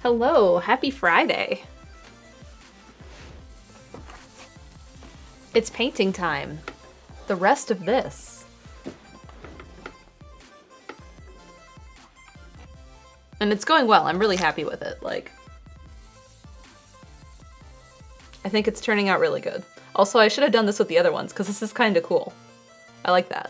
Hello, happy Friday. It's painting time. The rest of this. And it's going well. I'm really happy with it. Like, I think it's turning out really good. Also, I should have done this with the other ones because this is kind of cool. I like that.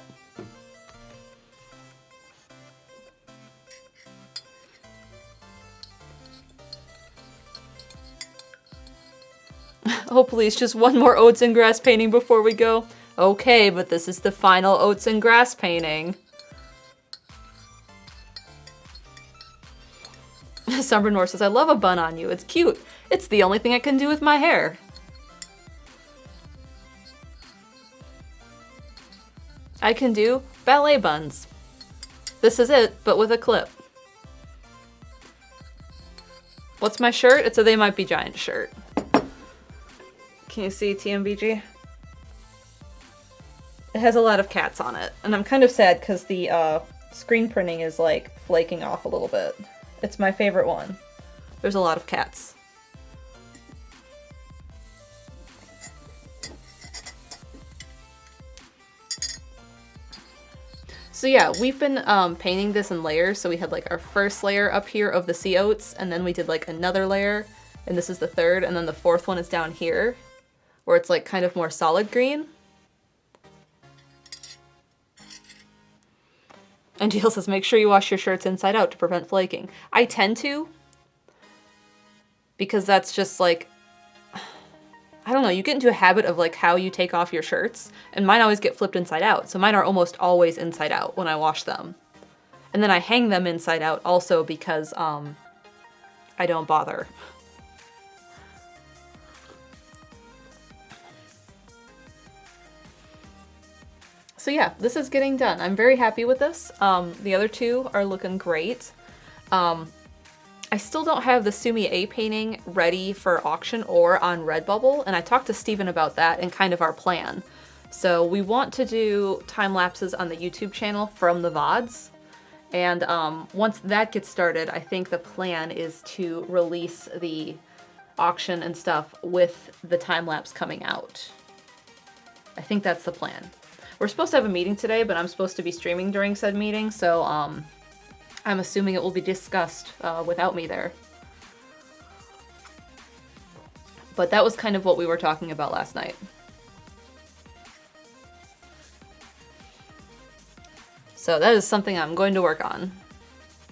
Hopefully it's just one more oats and grass painting before we go. Okay, but this is the final oats and grass painting. Summer North says, I love a bun on you. It's cute. It's the only thing I can do with my hair. I can do ballet buns. This is it, but with a clip. What's my shirt? It's a They Might Be Giant shirt. Can you see TMBG? It has a lot of cats on it, and I'm kind of sad because the screen printing is like flaking off a little bit. It's my favorite one. There's a lot of cats. So yeah, we've been painting this in layers. So we had like our first layer up here of the sea oats, and then we did like another layer, and this is the third, and then the fourth one is down here, where it's like kind of more solid green. And Jill says, make sure you wash your shirts inside out to prevent flaking. I tend to, because that's just like, I don't know, you get into a habit of like how you take off your shirts, and mine always get flipped inside out. So mine are almost always inside out when I wash them. And then I hang them inside out also because I don't bother. So yeah, this is getting done. I'm very happy with this. The other two are looking great. I still don't have the Sumi A painting ready for auction or on Redbubble, and I talked to Steven about that and kind of our plan. So we want to do time lapses on the YouTube channel from the VODs, and once that gets started, I think the plan is to release the auction and stuff with the time lapse coming out. I think that's the plan. We're supposed to have a meeting today, but I'm supposed to be streaming during said meeting, so I'm assuming it will be discussed without me there. But that was kind of what we were talking about last night. So that is something I'm going to work on.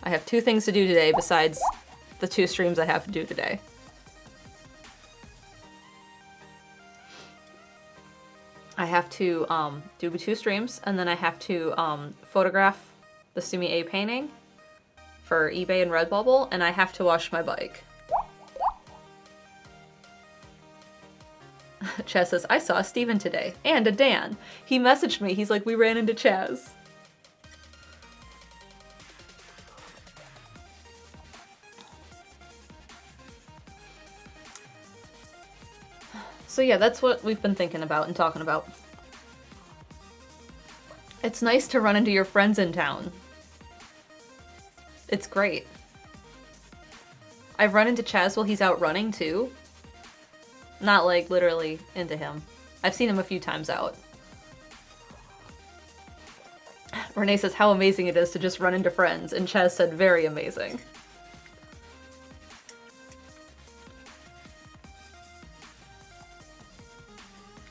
I have 2 things to do today besides the 2 streams I have to do today. I have to do 2 streams, and then I have to photograph the Sumi A painting for eBay and Redbubble, and I have to wash my bike. Chaz says, I saw a Steven today, and a Dan. He messaged me, he's like, we ran into Chaz. So yeah, that's what we've been thinking about and talking about. It's nice to run into your friends in town. It's great. I've run into Chaz while he's out running too. Not like literally into him. I've seen him a few times out. Renee says how amazing it is to just run into friends, and Chaz said very amazing.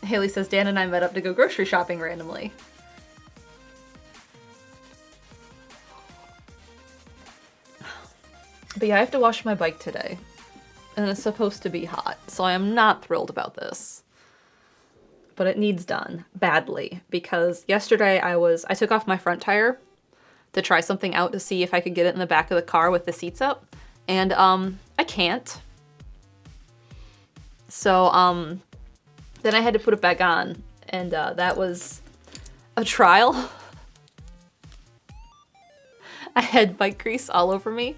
Haley says Dan and I met up to go grocery shopping randomly. But yeah, I have to wash my bike today. And it's supposed to be hot, so I am not thrilled about this. But it needs done, badly, because yesterday I took off my front tire to try something out to see if I could get it in the back of the car with the seats up, and I can't. So then I had to put it back on, and that was a trial. I had bike grease all over me,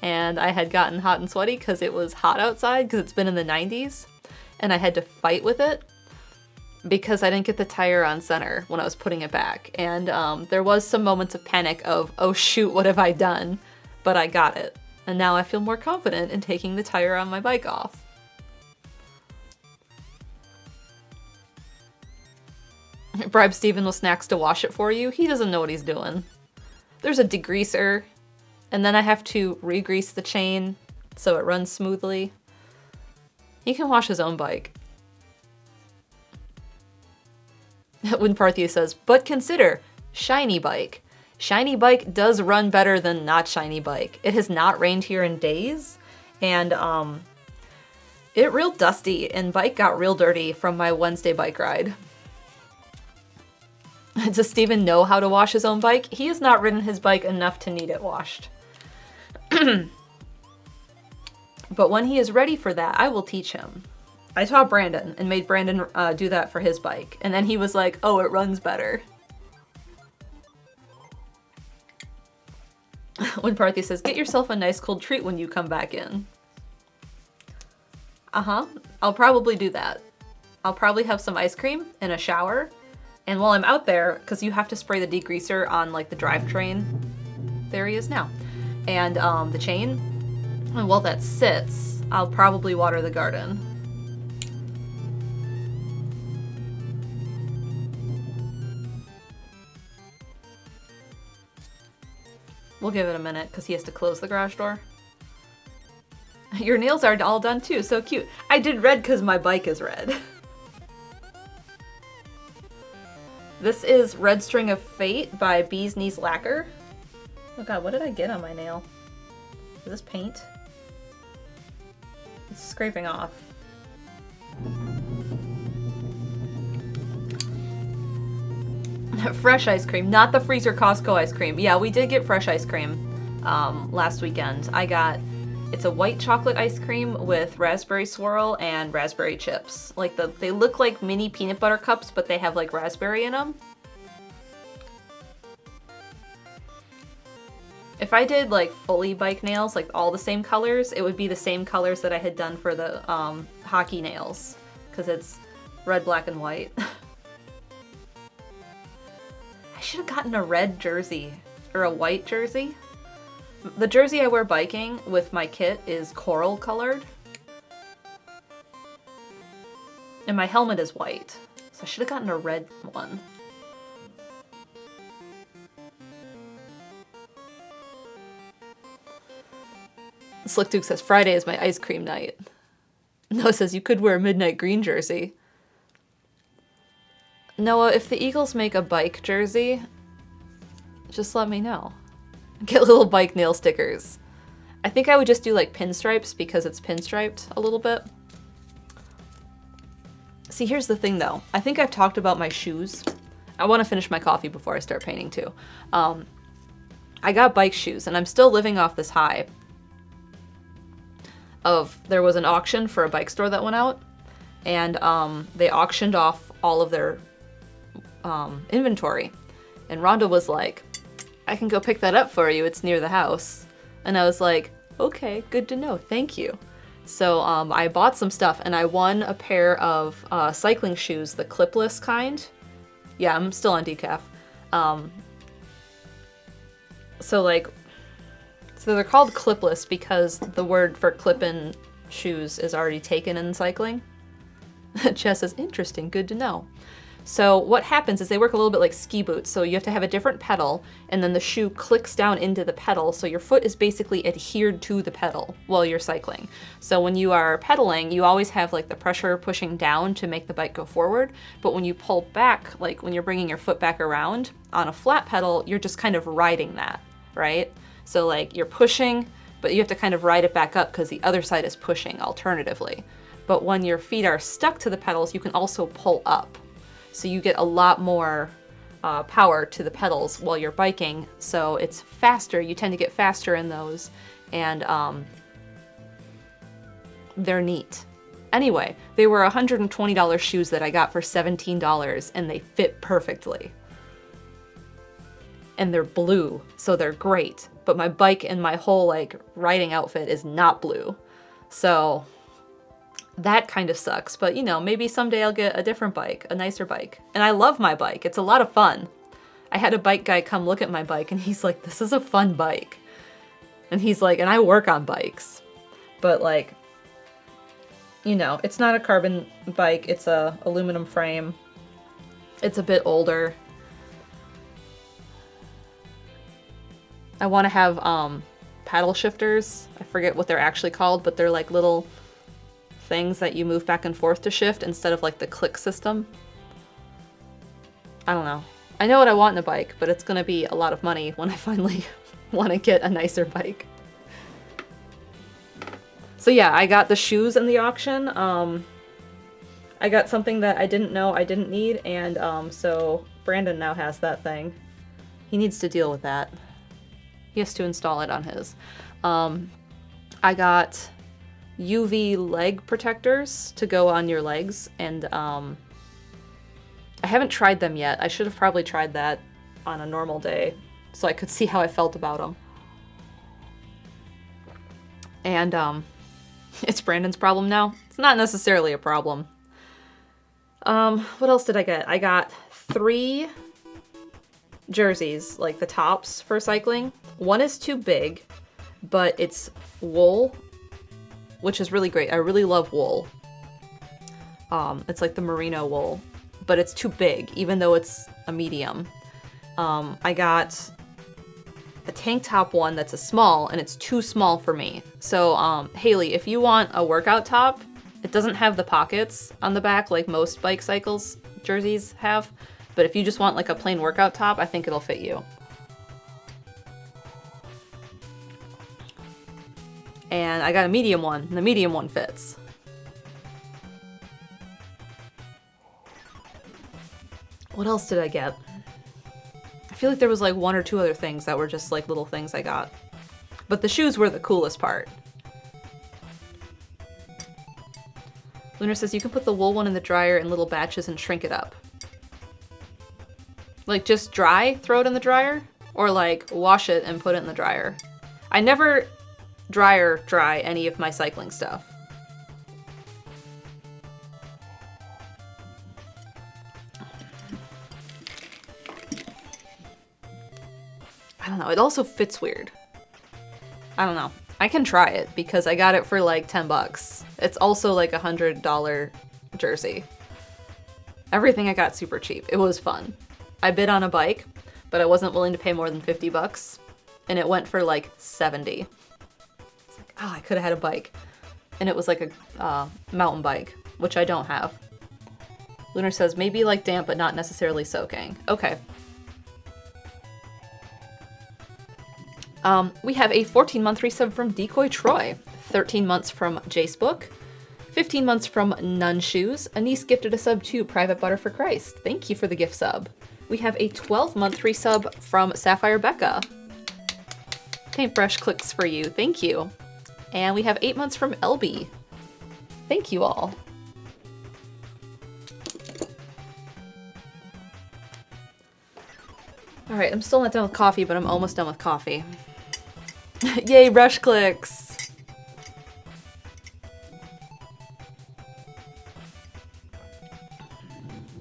and I had gotten hot and sweaty because it was hot outside because it's been in the 90s, and I had to fight with it because I didn't get the tire on center when I was putting it back. And there was some moments of panic of, oh shoot, what have I done? But I got it, And now I feel more confident in taking the tire on my bike off. Bribe Steven with snacks to wash it for you. He doesn't know what he's doing. There's a degreaser, and then I have to re-grease the chain so it runs smoothly. He can wash his own bike. When Parthia says, but consider, shiny bike. Shiny bike does run better than not shiny bike. It has not rained here in days, and it real dusty, and bike got real dirty from my Wednesday bike ride. Does Steven know how to wash his own bike? He has not ridden his bike enough to need it washed. But when he is ready for that, I will teach him. I taught Brandon and made Brandon do that for his bike. And then he was like, oh, it runs better. When Parthi says, get yourself a nice cold treat when you come back in. I'll probably do that. I'll probably have some ice cream and a shower. And while I'm out there, because you have to spray the degreaser on like the drivetrain, there he is now, and the chain, and while that sits, I'll probably water the garden. We'll give it a minute because he has to close the garage door. Your nails are all done too, so cute. I did red because my bike is red. This is Red String of Fate by Bee's Knees Lacquer. Oh god, what did I get on my nail? Is this paint? It's scraping off. Fresh ice cream, not the freezer Costco ice cream. Yeah, we did get fresh ice cream last weekend. It's a white chocolate ice cream with raspberry swirl and raspberry chips. Like they look like mini peanut butter cups, but they have like raspberry in them. If I did like fully bike nails, like all the same colors, it would be the same colors that I had done for the hockey nails, because it's red, black, and white. I should have gotten a red jersey or a white jersey. The jersey I wear biking with my kit is coral colored. And my helmet is white. So I should have gotten a red one. Slick Duke says, Friday is my ice cream night. Noah says, you could wear a midnight green jersey. Noah, if the Eagles make a bike jersey, just let me know. Get little bike nail stickers. I think I would just do like pinstripes because it's pinstriped a little bit. See, here's the thing though. I think I've talked about my shoes. I want to finish my coffee before I start painting too. I got bike shoes and I'm still living off this high of there was an auction for a bike store that went out and they auctioned off all of their inventory. And Rhonda was like, I can go pick that up for you. It's near the house. And I was like, okay, good to know. Thank you. So I bought some stuff and I won a pair of cycling shoes, the clipless kind. Yeah, I'm still on decaf. So they're called clipless because the word for clip-in shoes is already taken in cycling. Chess says, interesting, good to know. So what happens is they work a little bit like ski boots. So you have to have a different pedal and then the shoe clicks down into the pedal. So your foot is basically adhered to the pedal while you're cycling. So when you are pedaling, you always have like the pressure pushing down to make the bike go forward. But when you pull back, like when you're bringing your foot back around on a flat pedal, you're just kind of riding that, right? So like you're pushing, but you have to kind of ride it back up because the other side is pushing alternatively. But when your feet are stuck to the pedals, you can also pull up. So you get a lot more power to the pedals while you're biking. So it's faster. You tend to get faster in those. And they're neat. Anyway, they were $120 shoes that I got for $17 and they fit perfectly. And they're blue, so they're great. But my bike and my whole like riding outfit is not blue. So that kind of sucks, but you know, maybe someday I'll get a different bike, a nicer bike. And I love my bike. It's a lot of fun. I had a bike guy come look at my bike and he's like, this is a fun bike. And he's like, and I work on bikes. But like, you know, it's not a carbon bike. It's a aluminum frame. It's a bit older. I want to have paddle shifters. I forget what they're actually called, but they're like little things that you move back and forth to shift instead of like the click system. I don't know. I know what I want in a bike, but it's gonna be a lot of money when I finally want to get a nicer bike. So yeah, I got the shoes in the auction. I got something that I didn't know I didn't need, and so Brandon now has that thing. He needs to deal with that. He has to install it on his. I got UV leg protectors to go on your legs, and I haven't tried them yet. I should have probably tried that on a normal day so I could see how I felt about them. And it's Brandon's problem now. It's not necessarily a problem. What else did I get? I got 3 jerseys, like the tops for cycling. One is too big, but it's wool, which is really great. I really love wool. It's like the merino wool, but it's too big, even though it's a medium. I got a tank top one that's a small, and it's too small for me. So, Haley, if you want a workout top, it doesn't have the pockets on the back like most bike cycles jerseys have, but if you just want like a plain workout top, I think it'll fit you. And I got a medium one, and the medium one fits. What else did I get? I feel like there was like 1 or 2 other things that were just like little things I got. But the shoes were the coolest part. Lunar says you can put the wool one in the dryer in little batches and shrink it up. Like just dry, throw it in the dryer? Or like wash it and put it in the dryer? I never dry any of my cycling stuff. I don't know, it also fits weird. I don't know. I can try it because I got it for like 10 bucks. It's also like $100 jersey. Everything I got super cheap. It was fun. I bid on a bike, but I wasn't willing to pay more than 50 bucks. And it went for like 70. It's like, oh, I could have had a bike. And it was like a mountain bike, which I don't have. Lunar says maybe like damp, but not necessarily soaking. Okay. We have a 14-month resub from Decoy Troy, 13 months from Jacebook, 15 months from None Shoes. Anise gifted a sub to Private Butter for Christ. Thank you for the gift sub. We have a 12-month resub from Sapphire Becca. Paintbrush clicks for you. Thank you. And we have 8 months from LB. Thank you all. Alright, I'm still not done with coffee, but I'm almost done with coffee. Yay, brush clicks!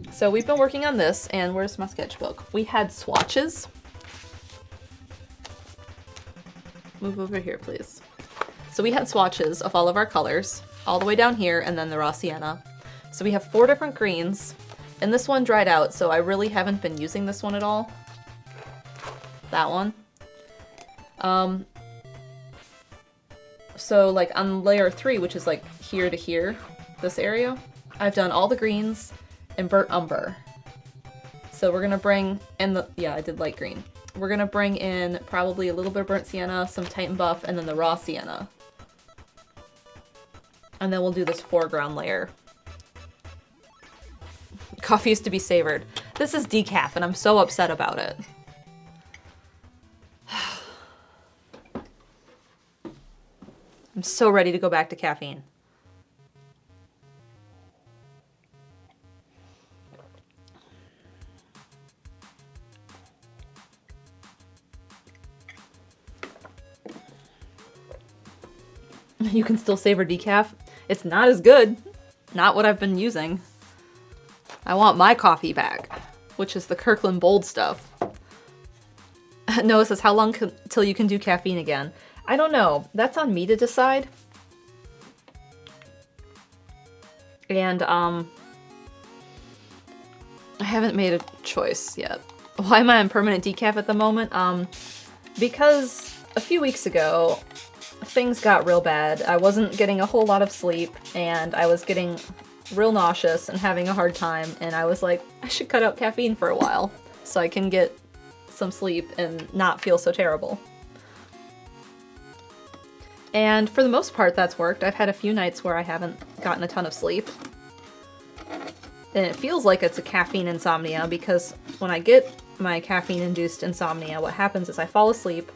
So we've been working on this, and where's my sketchbook? We had swatches. Move over here, please. So we had swatches of all of our colors, all the way down here, and then the raw sienna. So we have 4 different greens, and this one dried out, so I really haven't been using this one at all. That one. So like on layer 3, which is like here to here, this area, I've done all the greens and burnt umber. So we're gonna bring, yeah, I did light green. We're gonna bring in probably a little bit of burnt sienna, some Titan buff, and then the raw sienna. And then we'll do this foreground layer. Coffee is to be savored. This is decaf, and I'm so upset about it. I'm so ready to go back to caffeine. You can still savor decaf. It's not as good. Not what I've been using. I want my coffee back, which is the Kirkland Bold stuff. Noah says, how long till you can do caffeine again? I don't know. That's on me to decide. And, I haven't made a choice yet. Why am I on permanent decaf at the moment? Because a few weeks ago, things got real bad. I wasn't getting a whole lot of sleep, and I was getting real nauseous and having a hard time, and I was like, I should cut out caffeine for a while so I can get some sleep and not feel so terrible. And for the most part, that's worked. I've had a few nights where I haven't gotten a ton of sleep. And it feels like it's a caffeine insomnia because when I get my caffeine-induced insomnia, what happens is I fall asleep,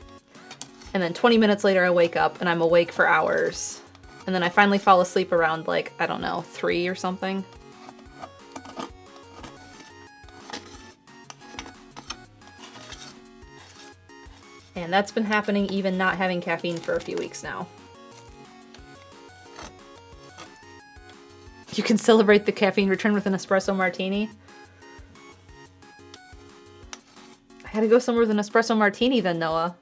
and then 20 minutes later I wake up and I'm awake for hours. And then I finally fall asleep around, like, I don't know, 3 or something. And that's been happening even not having caffeine for a few weeks now. You can celebrate the caffeine return with an espresso martini. I had to go somewhere with an espresso martini then, Noah.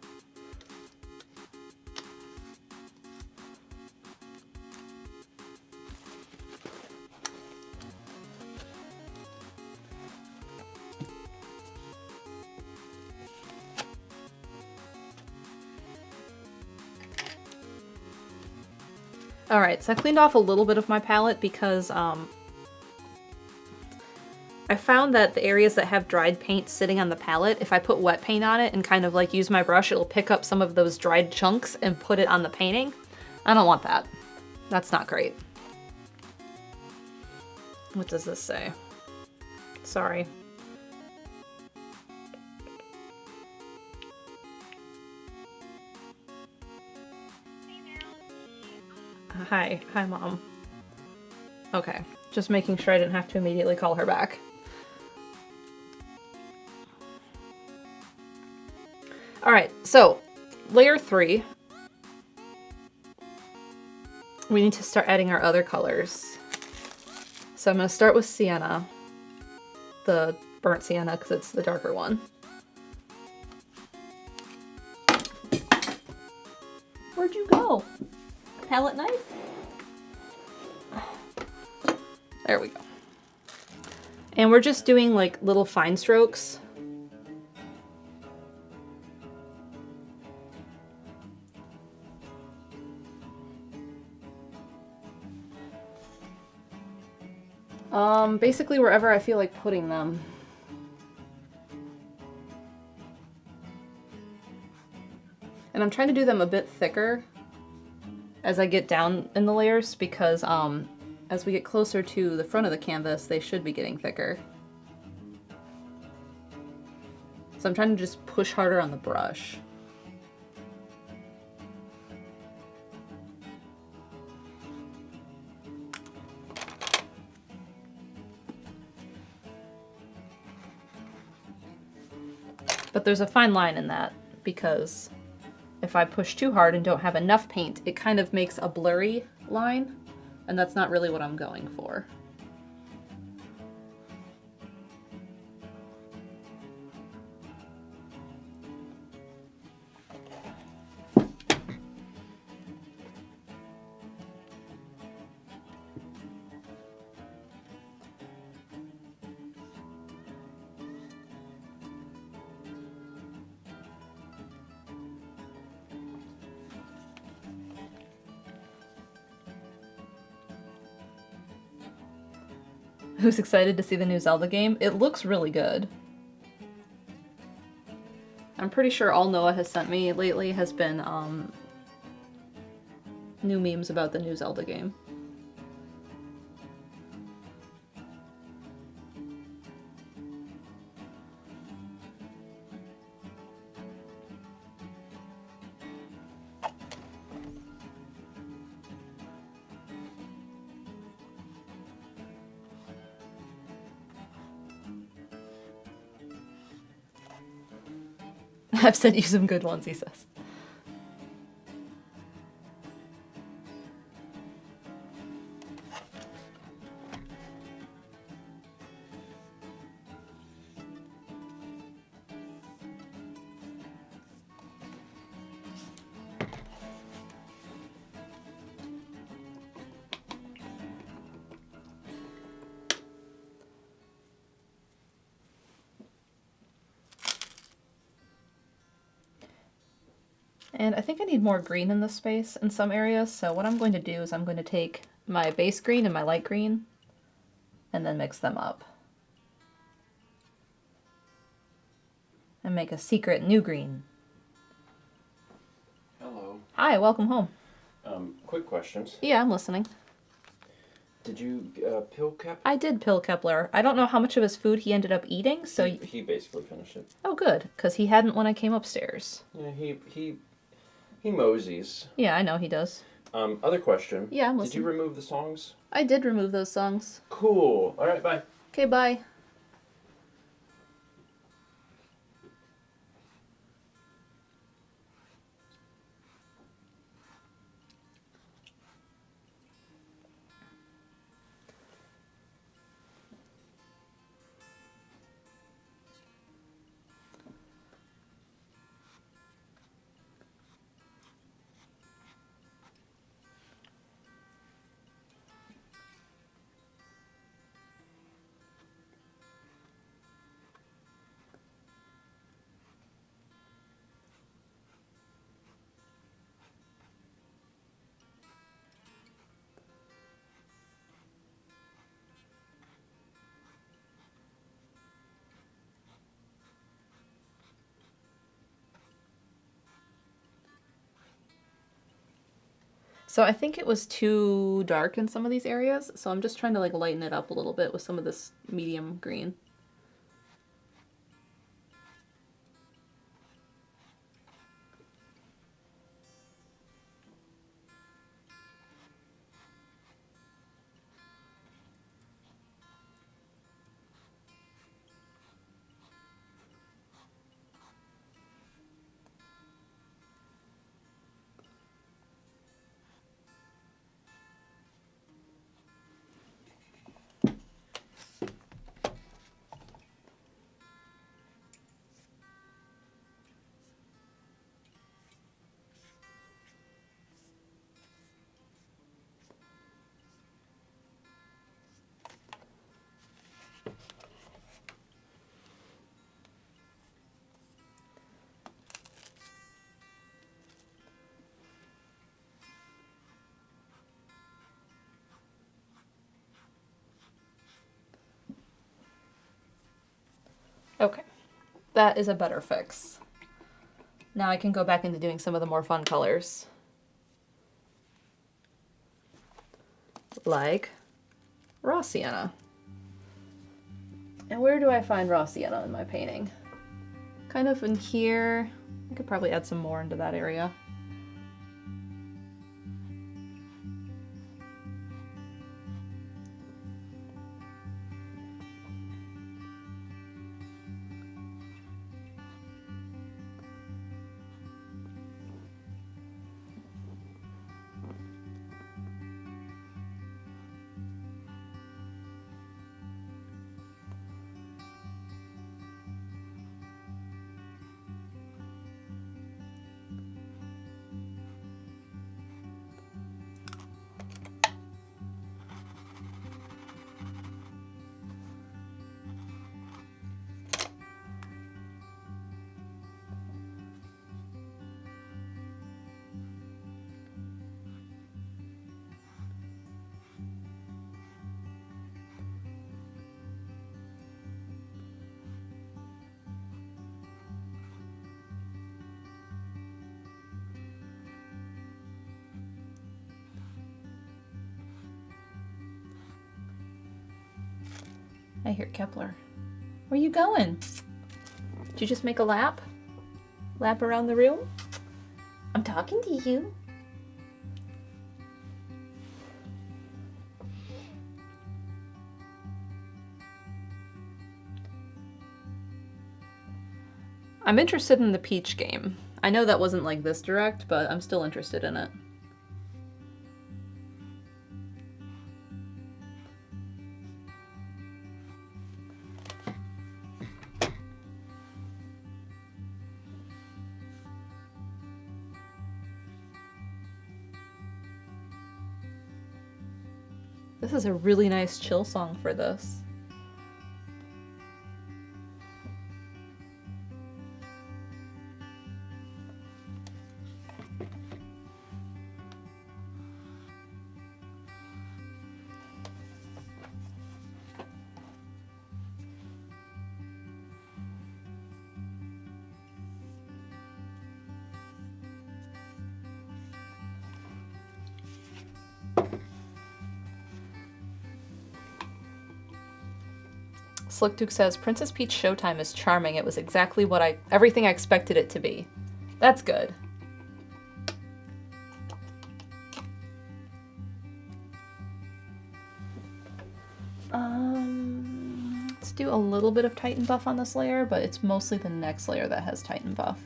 Alright, so I cleaned off a little bit of my palette because I found that the areas that have dried paint sitting on the palette, if I put wet paint on it and kind of like use my brush, it'll pick up some of those dried chunks and put it on the painting. I don't want that. That's not great. What does this say? Sorry. Hi, Mom. Okay, just making sure I didn't have to immediately call her back. Alright, so, layer 3. We need to start adding our other colors. So I'm going to start with sienna. The burnt sienna, because it's the darker one. Where'd you go? Palette knife? There we go. And we're just doing like little fine strokes. Basically wherever I feel like putting them. And I'm trying to do them a bit thicker as I get down in the layers because as we get closer to the front of the canvas, they should be getting thicker. So I'm trying to just push harder on the brush. But there's a fine line in that because if I push too hard and don't have enough paint, it kind of makes a blurry line, and that's not really what I'm going for. Who's excited to see the new Zelda game? It looks really good. I'm pretty sure all Noah has sent me lately has been new memes about the new Zelda game. I've sent you some good ones, he says. And I think I need more green in this space in some areas, so what I'm going to do is I'm going to take my base green and my light green and then mix them up. And make a secret new green. Hello. Hi, welcome home. Quick questions. Yeah, I'm listening. Did you pill Kep? I did pill Kepler. I don't know how much of his food he ended up eating, so... He basically finished it. Oh, good, because he hadn't when I came upstairs. Yeah, he moseys. Yeah, I know he does. Other question. Yeah, I'm Did listening. you remove the songs? I did remove those songs. Cool. All right, bye. Okay, bye. So I think it was too dark in some of these areas, so I'm just trying to like lighten it up a little bit with some of this medium green. Okay, that is a better fix. Now I can go back into doing some of the more fun colors. Like raw sienna. And where do I find raw sienna in my painting? Kind of in here. I could probably add some more into that area. I hear Kepler. Where you going? Did you just make a lap? Lap around the room? I'm talking to you. I'm interested in the Peach game. I know that wasn't like this direct, but I'm still interested in it. This is a really nice chill song for this. Slick Duke says, Princess Peach Showtime is charming. It was exactly everything I expected it to be. That's good. Let's do a little bit of Titan buff on this layer, but it's mostly the next layer that has Titan buff.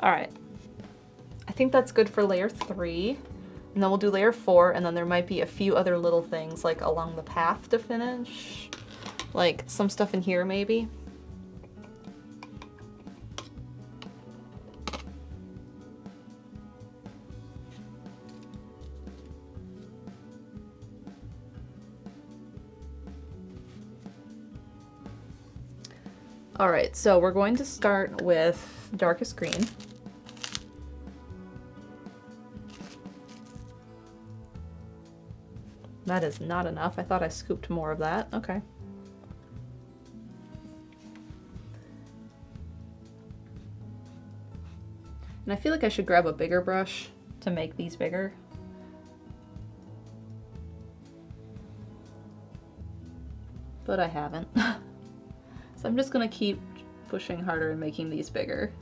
All right, I think that's good for layer 3, and then we'll do layer 4, and then there might be a few other little things like along the path to finish, like some stuff in here maybe. All right, so we're going to start with darkest green. That is not enough. I thought I scooped more of that. Okay. And I feel like I should grab a bigger brush to make these bigger. But I haven't. So I'm just gonna keep pushing harder and making these bigger.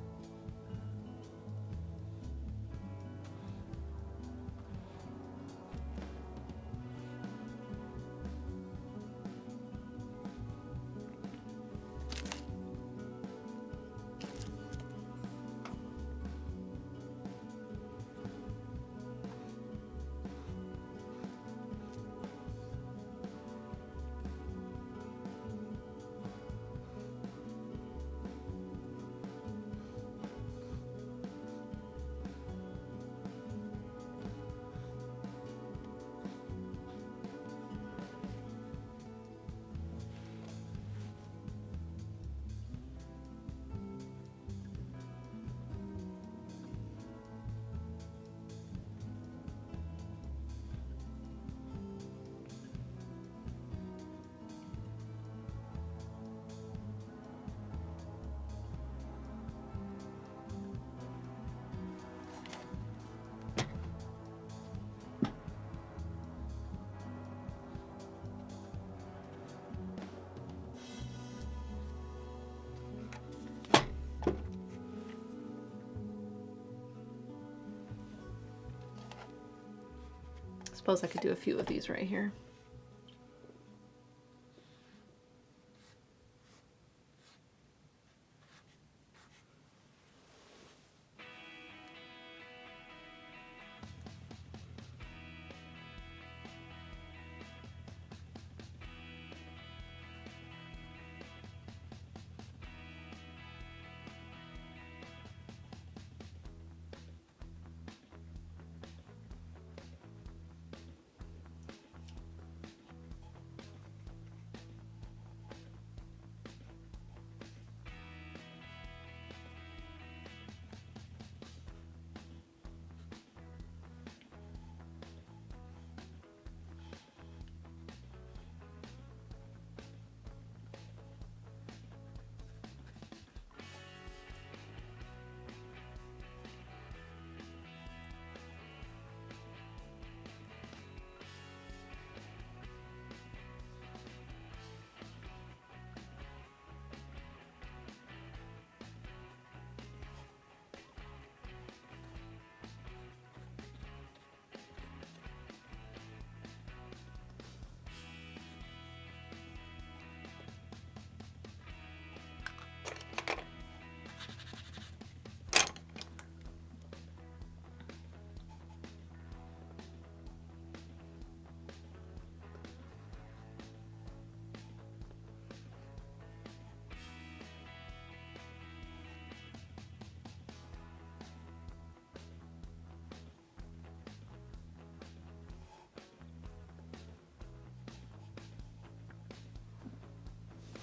Suppose I could do a few of these right here.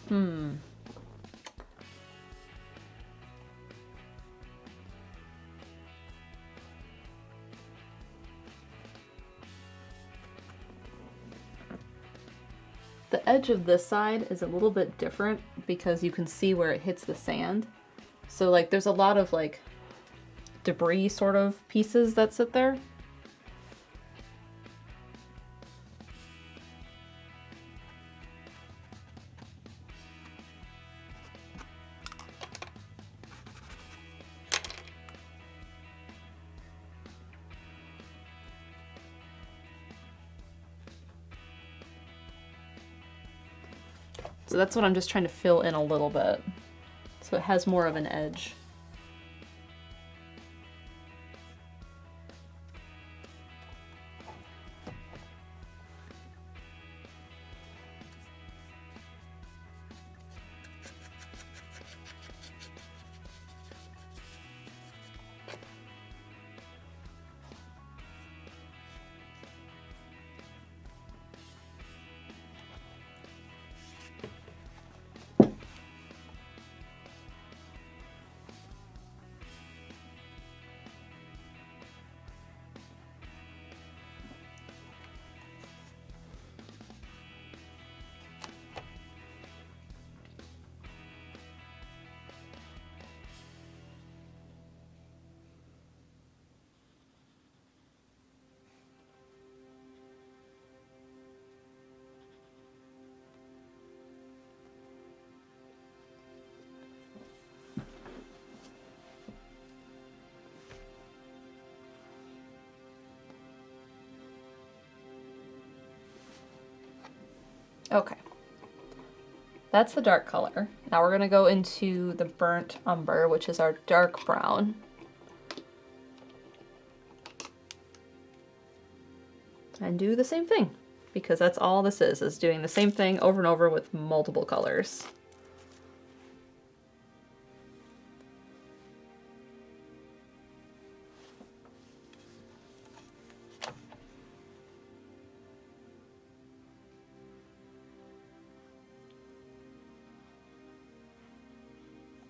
The edge of this side is a little bit different because you can see where it hits the sand. So like there's a lot of like debris sort of pieces that sit there. So that's what I'm just trying to fill in a little bit, so it has more of an edge. Okay, that's the dark color. Now we're gonna go into the burnt umber, which is our dark brown. And do the same thing, because that's all this is doing the same thing over and over with multiple colors.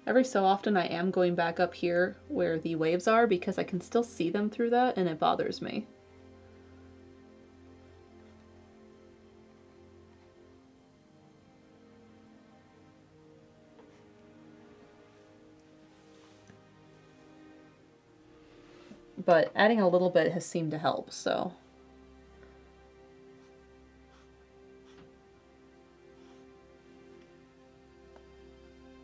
Every so often I am going back up here where the waves are because I can still see them through that and it bothers me. But adding a little bit has seemed to help, so.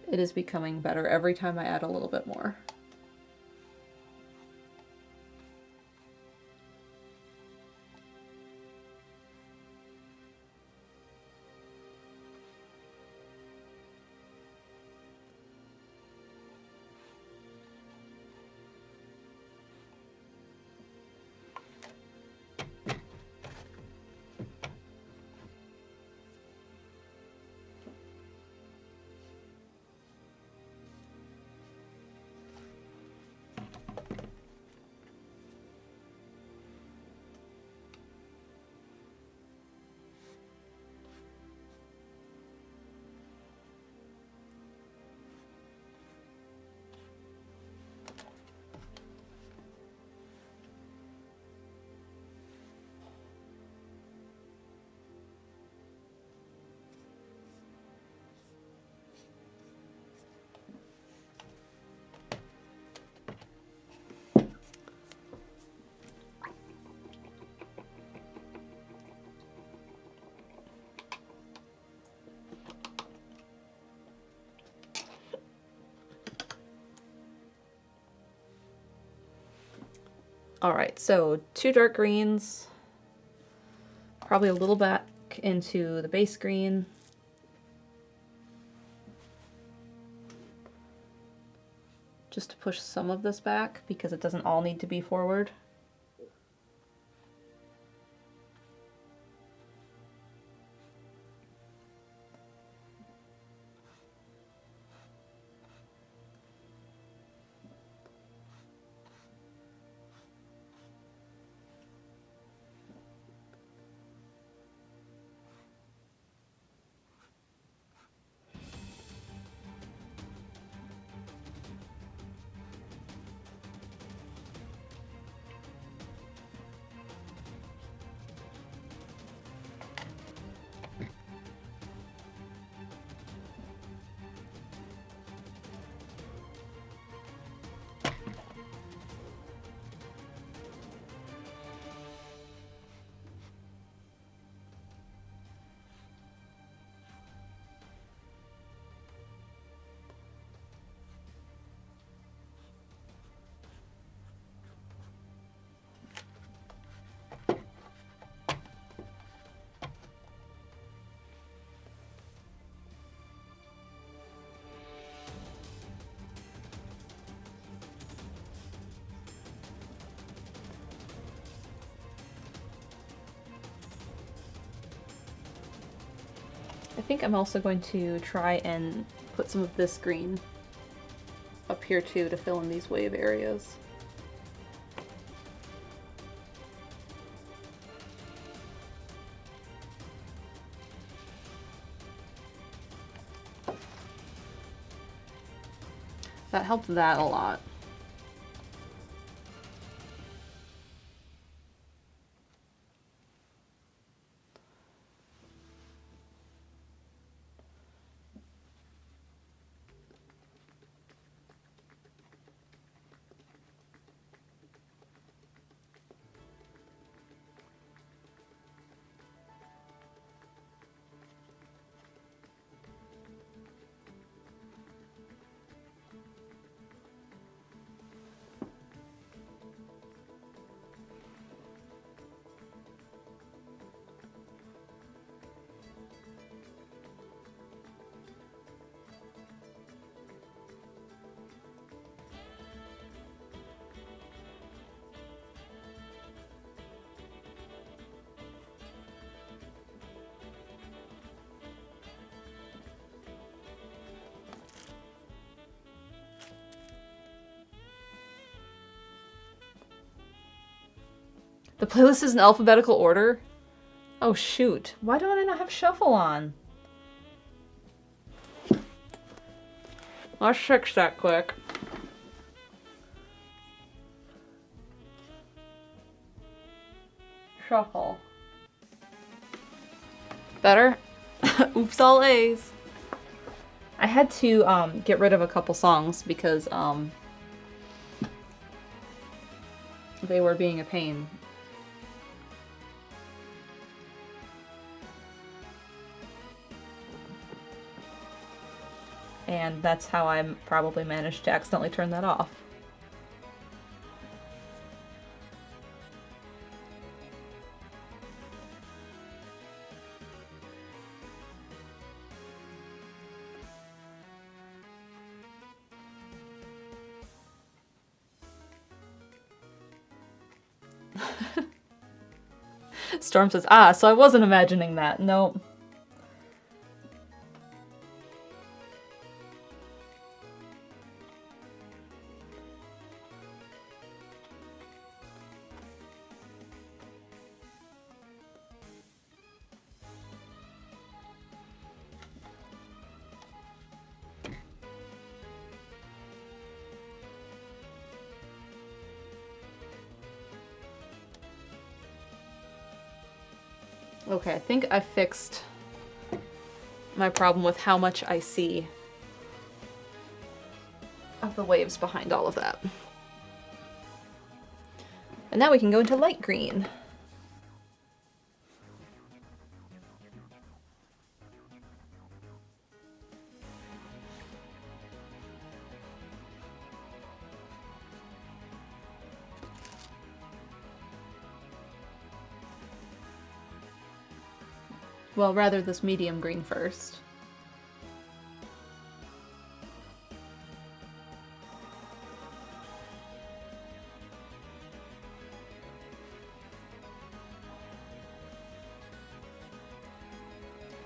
It is becoming better every time I add a little bit more. All right, so 2 dark greens, probably a little back into the base green. Just to push some of this back because it doesn't all need to be forward. I think I'm also going to try and put some of this green up here too to fill in these wave areas. That helped that a lot. The playlist is in alphabetical order? Oh shoot. Why don't I not have shuffle on? Let's fix that quick. Shuffle. Better? Oops, all A's. I had to get rid of a couple songs because they were being a pain. And that's how I probably managed to accidentally turn that off. Storm says, ah, so I wasn't imagining that. No. Okay, I think I fixed my problem with how much I see of the waves behind all of that. And now we can go into light green. Well, rather this medium green first.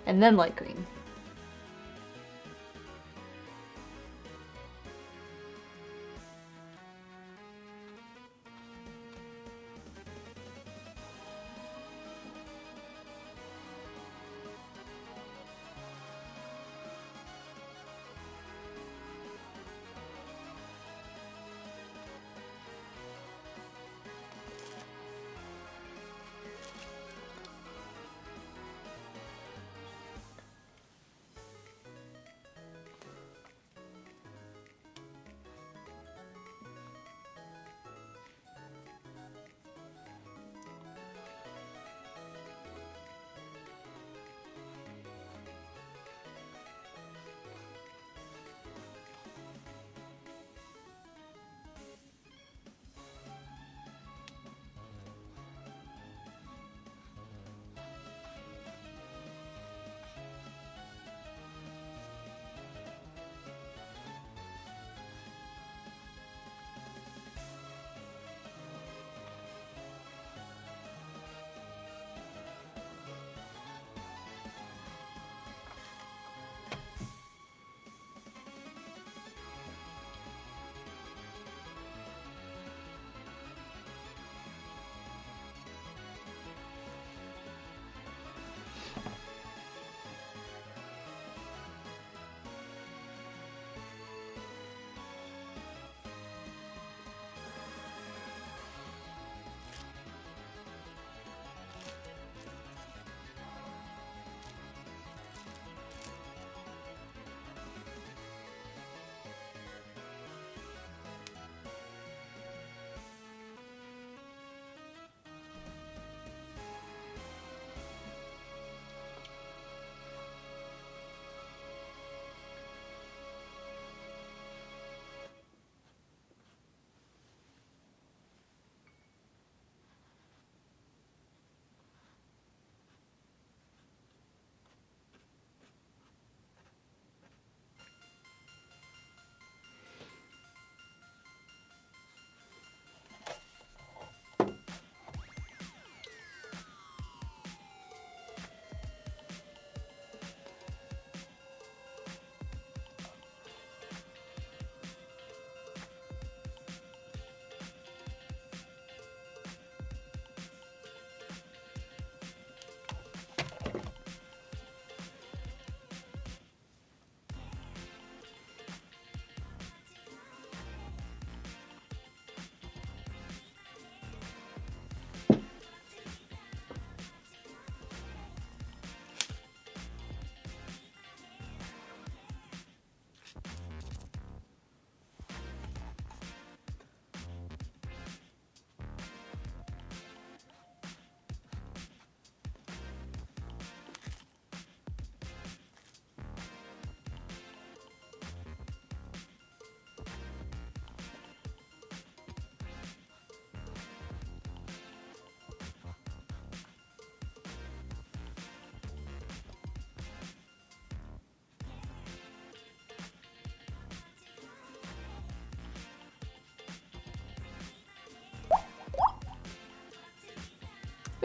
And then light green.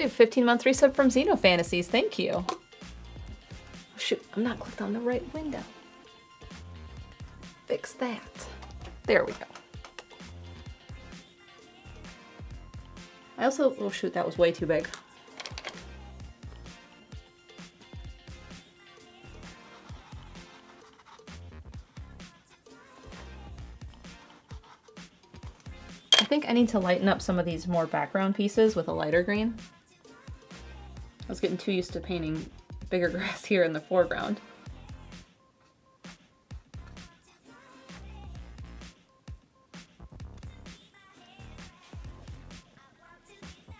We have 15-month resub from Xeno Fantasies. Thank you. Oh, shoot, I'm not clicked on the right window. Fix that. There we go. I also, oh shoot, that was way too big. I think I need to lighten up some of these more background pieces with a lighter green. I was getting too used to painting bigger grass here in the foreground.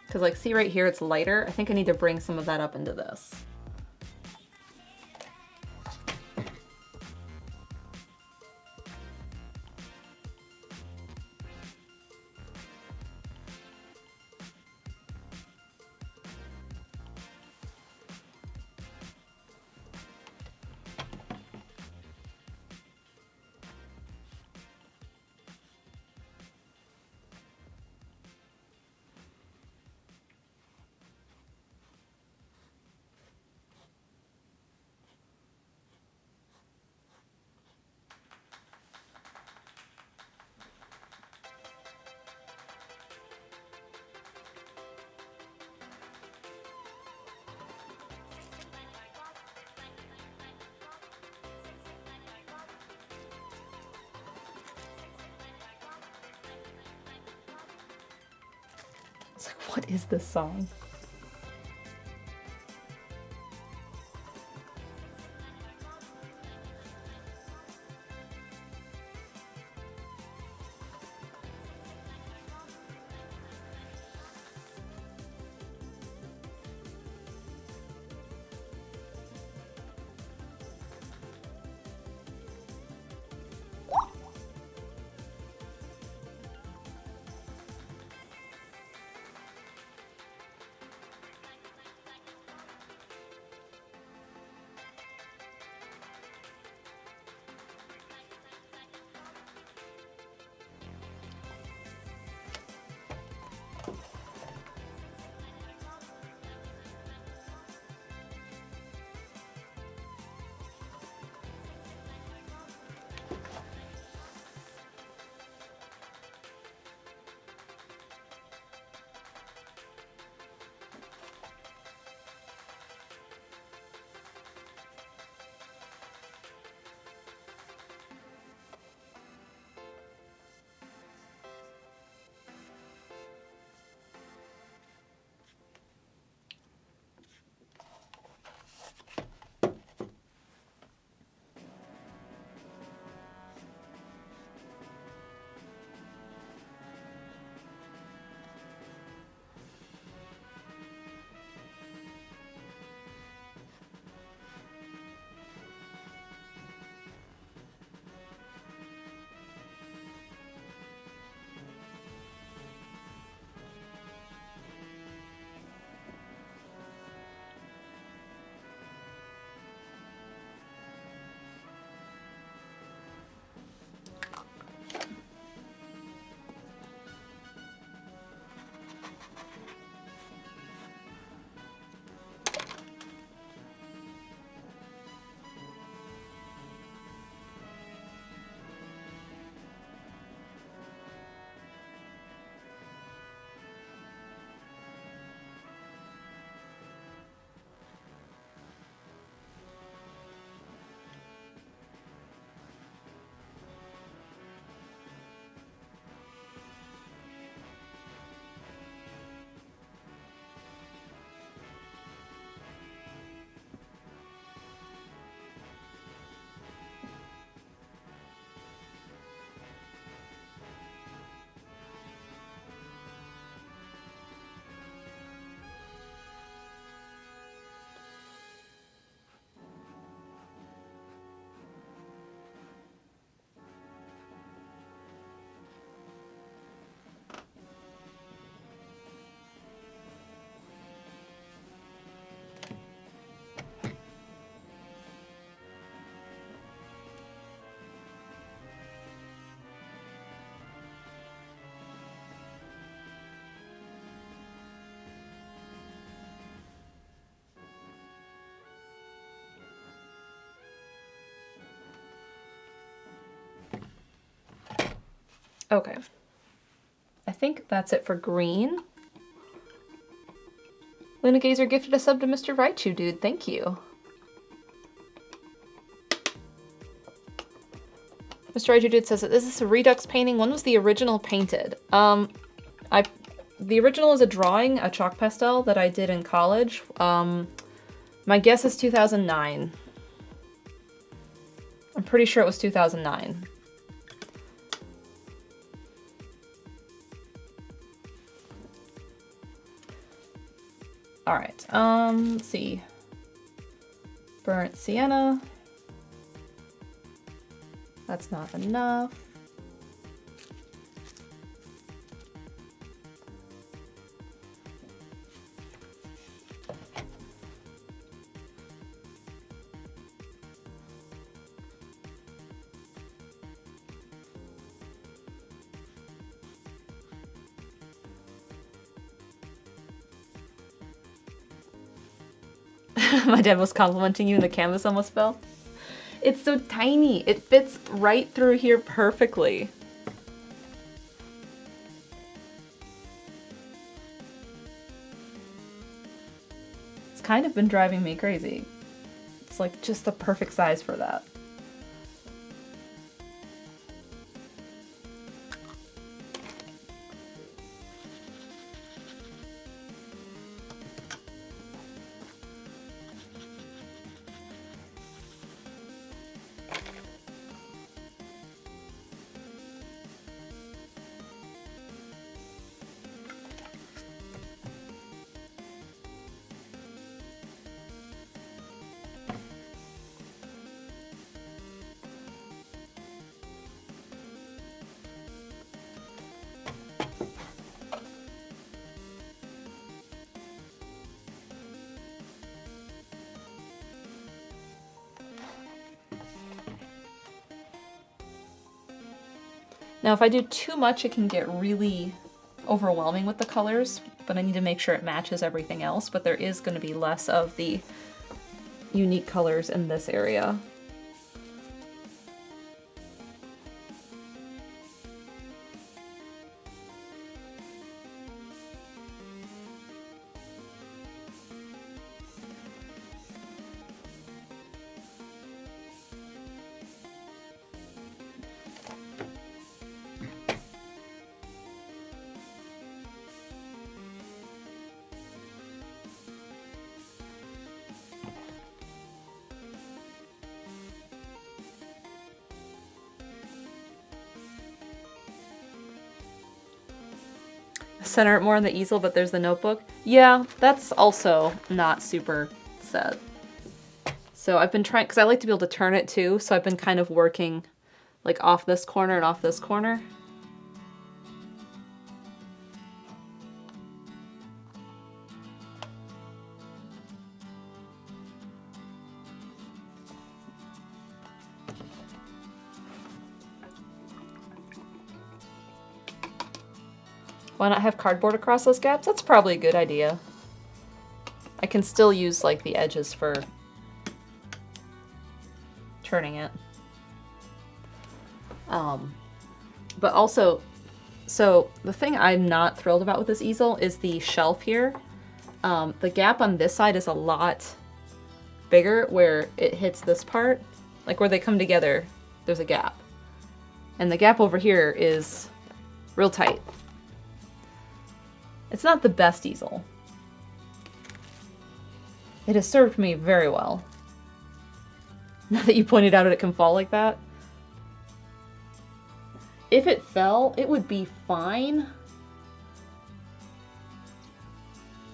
Because like, see right here, it's lighter. I think I need to bring some of that up into this. It's like, what is this song? Okay. I think that's it for green. Luna Gazer gifted a sub to Mr. Raichu, dude. Thank you. Mr. Raichu dude says, is this a Redux painting? When was the original painted? The original is a drawing, a chalk pastel that I did in college. My guess is 2009. I'm pretty sure it was 2009. All right, let's see. Burnt sienna. That's not enough. My dad was complimenting you and the canvas almost fell. It's so tiny. It fits right through here perfectly. It's kind of been driving me crazy. It's like just the perfect size for that. Now if I do too much, it can get really overwhelming with the colors, but I need to make sure it matches everything else, but there is going to be less of the unique colors in this area. Center it more on the easel, but there's the notebook. Yeah, that's also not super set. So I've been trying, because I like to be able to turn it too, so I've been kind of working like off this corner and off this corner. Why not have cardboard across those gaps? That's probably a good idea. I can still use like the edges for turning it. But also, so the thing I'm not thrilled about with this easel is the shelf here. The gap on this side is a lot bigger where it hits this part. Like where they come together, there's a gap. And the gap over here is real tight. It's not the best easel. It has served me very well. Now that you pointed out it can fall like that. If it fell, it would be fine.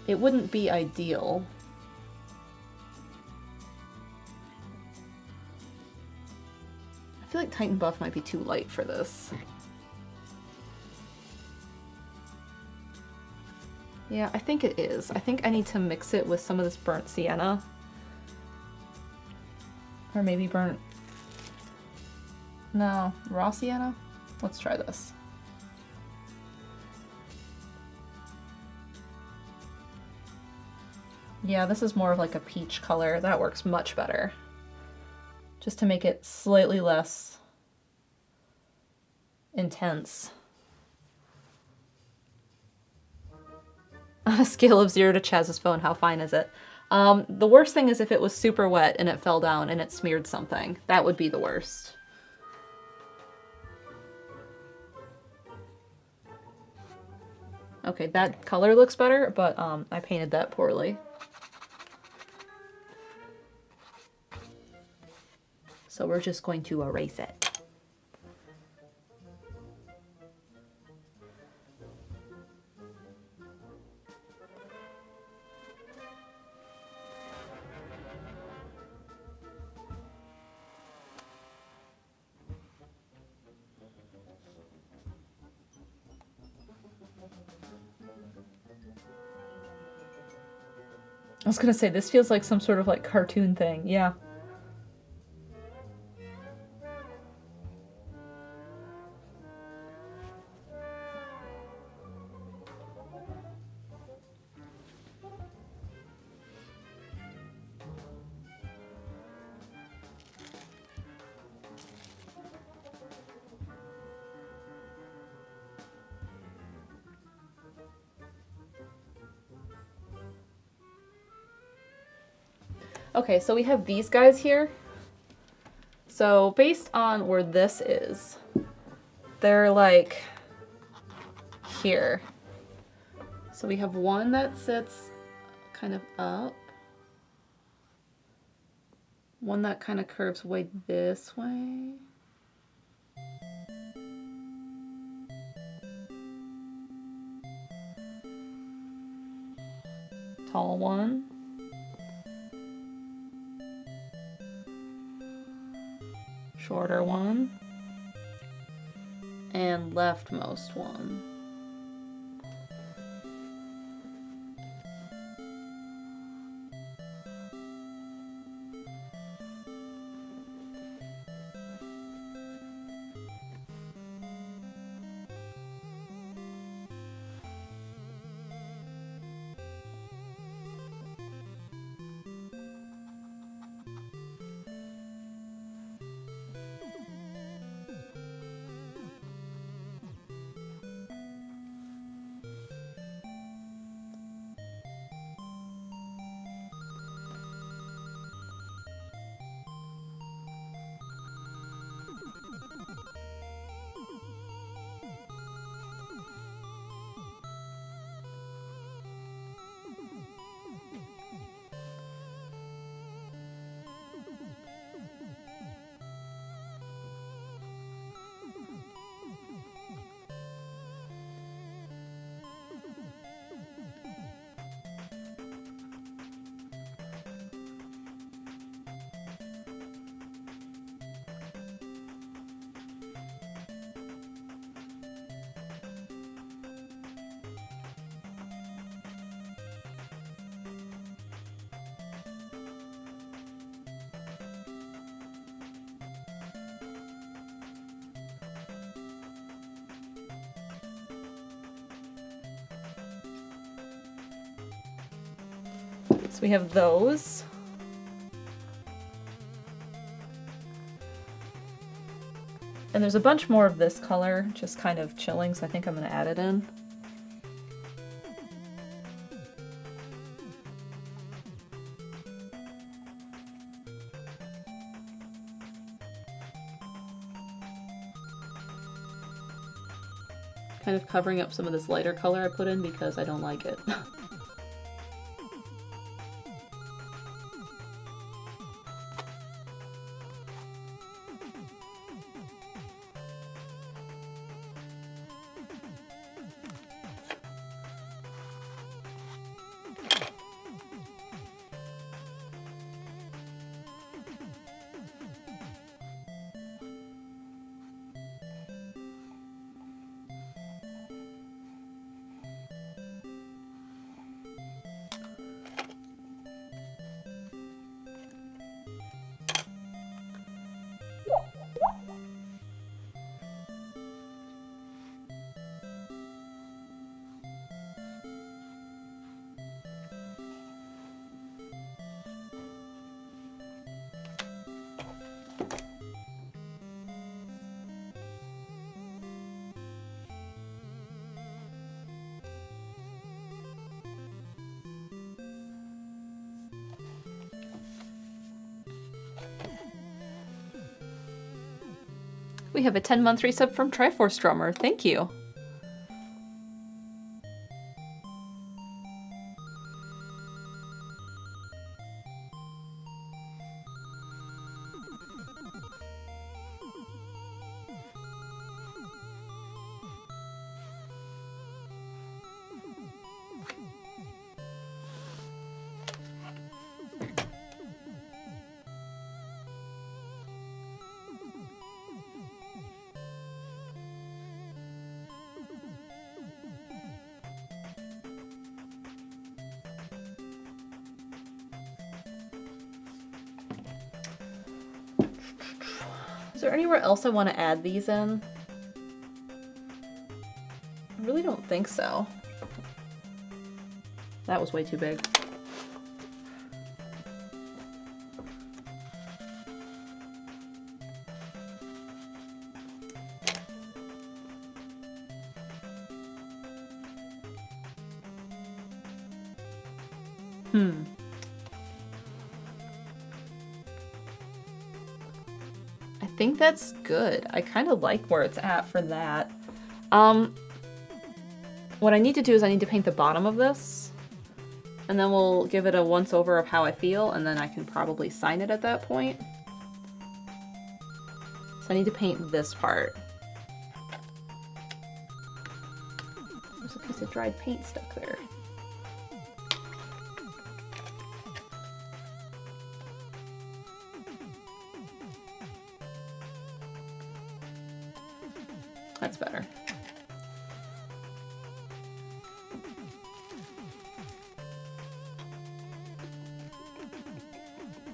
It wouldn't be ideal. I feel like Titan Buff might be too light for this. Yeah, I think it is. I think I need to mix it with some of this burnt sienna. Or maybe burnt... No, raw sienna? Let's try this. Yeah, this is more of like a peach color. That works much better. Just to make it slightly less intense. On a scale of 0 to Chaz's phone, how fine is it? The worst thing is if it was super wet and it fell down and it smeared something. That would be the worst. Okay, that color looks better, but I painted that poorly. So we're just going to erase it. I was gonna say, this feels like some sort of like cartoon thing. Yeah. Okay, so we have these guys here. So based on where this is, they're like here. So we have one that sits kind of up. One that kind of curves way this way. Tall one. Shorter one. And leftmost one. So we have those. And there's a bunch more of this color, just kind of chilling, so I think I'm going to add it in. Kind of covering up some of this lighter color I put in because I don't like it. We have a 10-month resub from Triforce Drummer. Thank you. Is there anywhere else I want to add these in? I really don't think so. That was way too big. I think that's good. I kind of like where it's at for that. What I need to do is I need to paint the bottom of this, and then we'll give it a once over of how I feel, and then I can probably sign it at that point. So I need to paint this part. There's a piece of dried paint stuck there. That's better.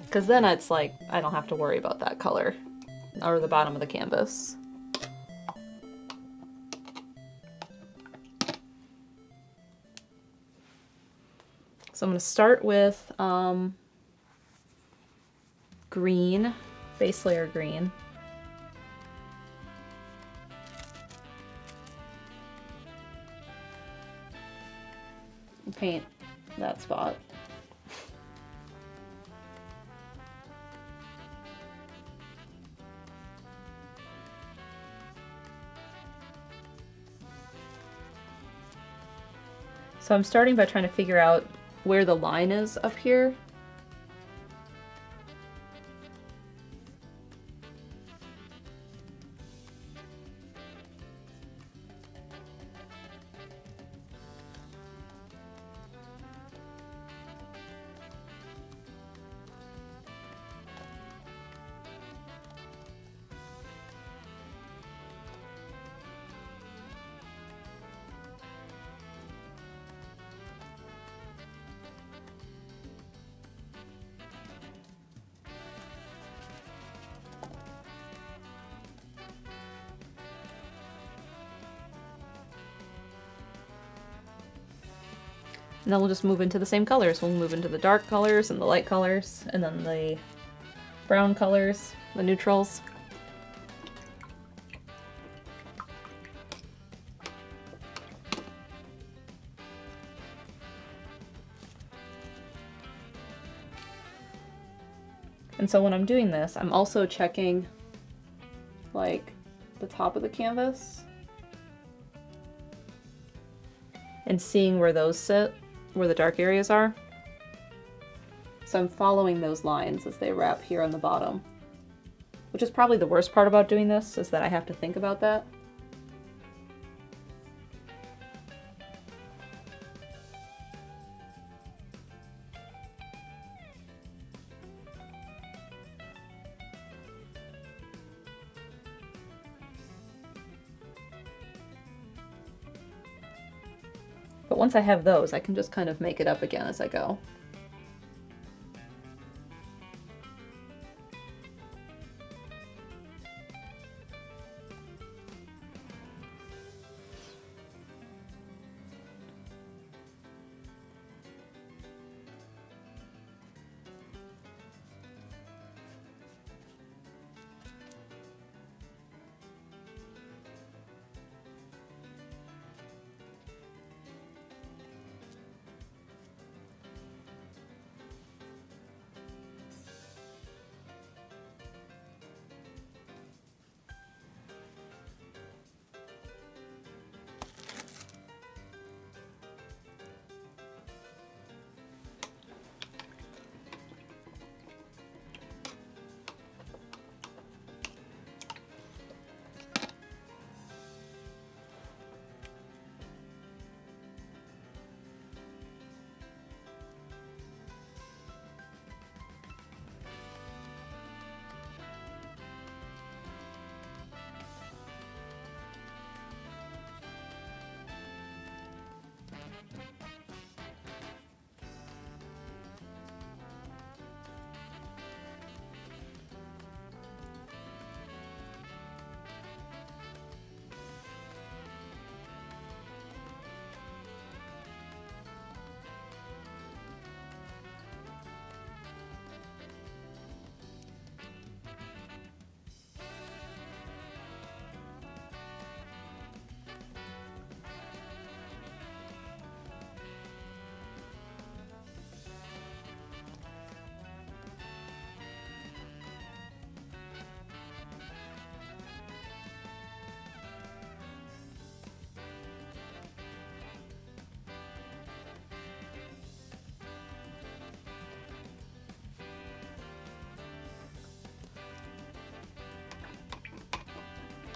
Because then it's like, I don't have to worry about that color or the bottom of the canvas. So I'm going to start with green, base layer green. Paint that spot. So I'm starting by trying to figure out where the line is up here. And then we'll just move into the same colors. We'll move into the dark colors and the light colors, and then the brown colors, the neutrals. And so when I'm doing this, I'm also checking like the top of the canvas and seeing where those sit, where the dark areas are. So I'm following those lines as they wrap here on the bottom, which is probably the worst part about doing this, is that I have to think about that. But once I have those, I can just kind of make it up again as I go.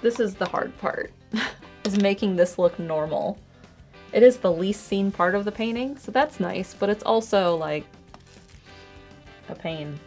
This is the hard part, is making this look normal. It is the least seen part of the painting, so that's nice, but it's also, like, a pain.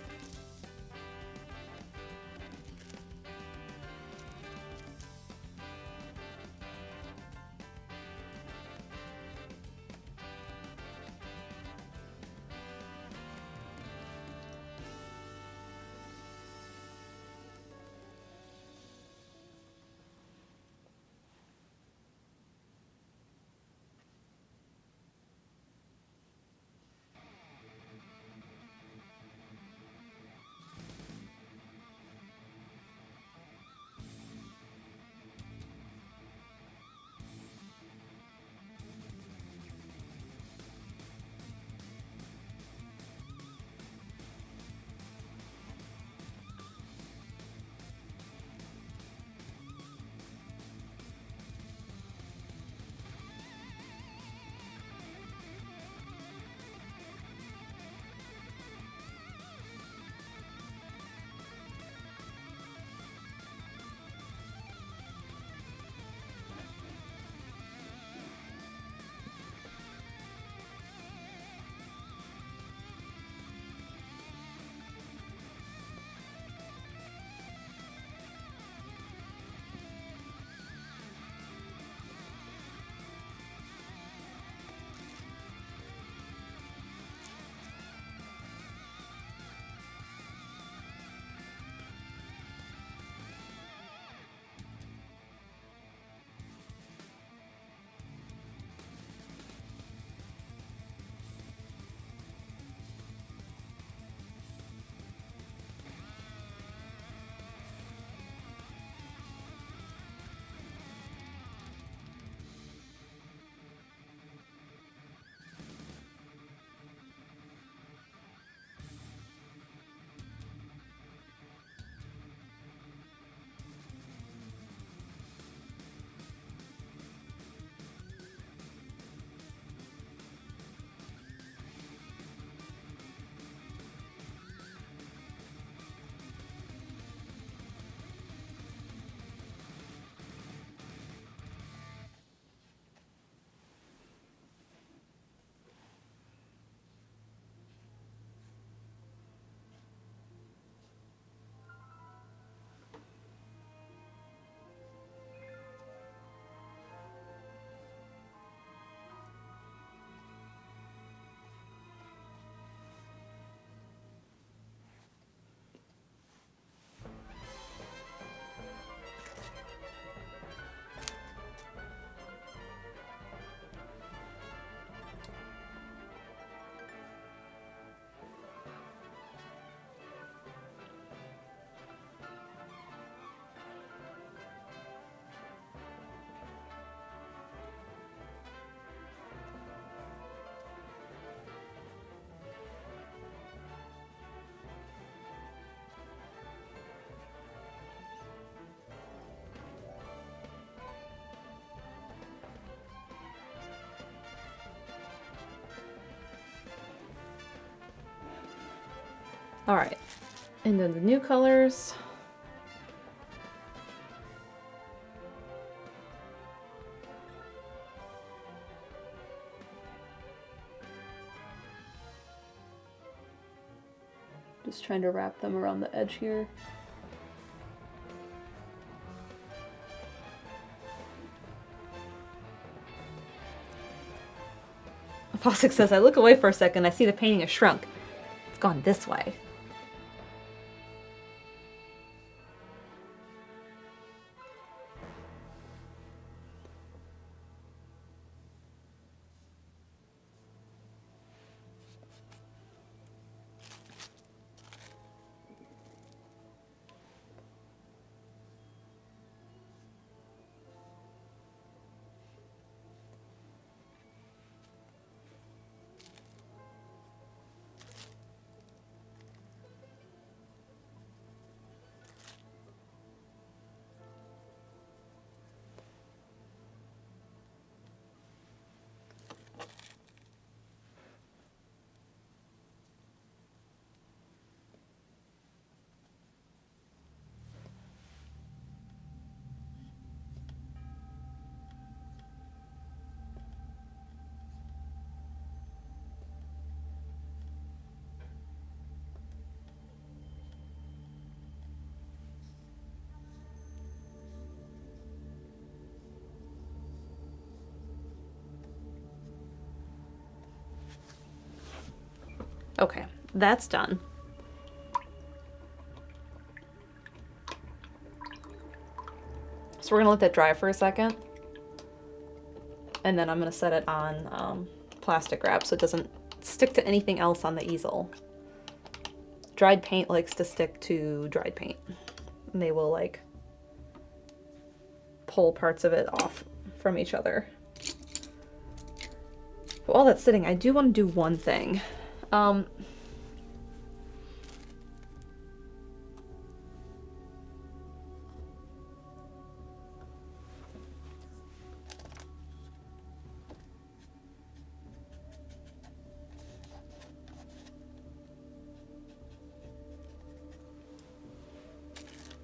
Alright, and then the new colors. Just trying to wrap them around the edge here. Fossick says, I look away for a second, I see the painting has shrunk. It's gone this way. Okay, that's done. So we're gonna let that dry for a second. And then I'm gonna set it on plastic wrap so it doesn't stick to anything else on the easel. Dried paint likes to stick to dried paint. And they will like pull parts of it off from each other. But while that's sitting, I do want to do one thing.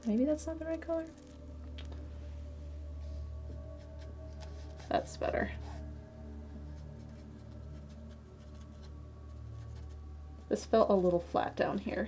Maybe that's not the right color. That's better. This felt a little flat down here.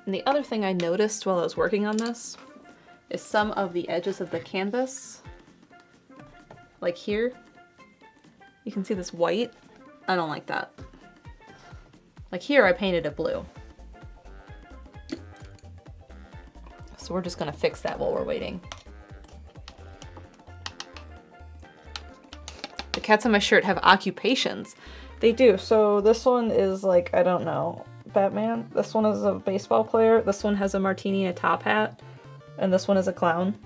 And the other thing I noticed while I was working on this is some of the edges of the canvas, like here, you can see this white. I don't like that. Like here I painted it blue. So we're just gonna fix that while we're waiting. The cats on my shirt have occupations. They do. So this one is like, I don't know, Batman. This one is a baseball player. This one has a martini and a top hat. And this one is a clown.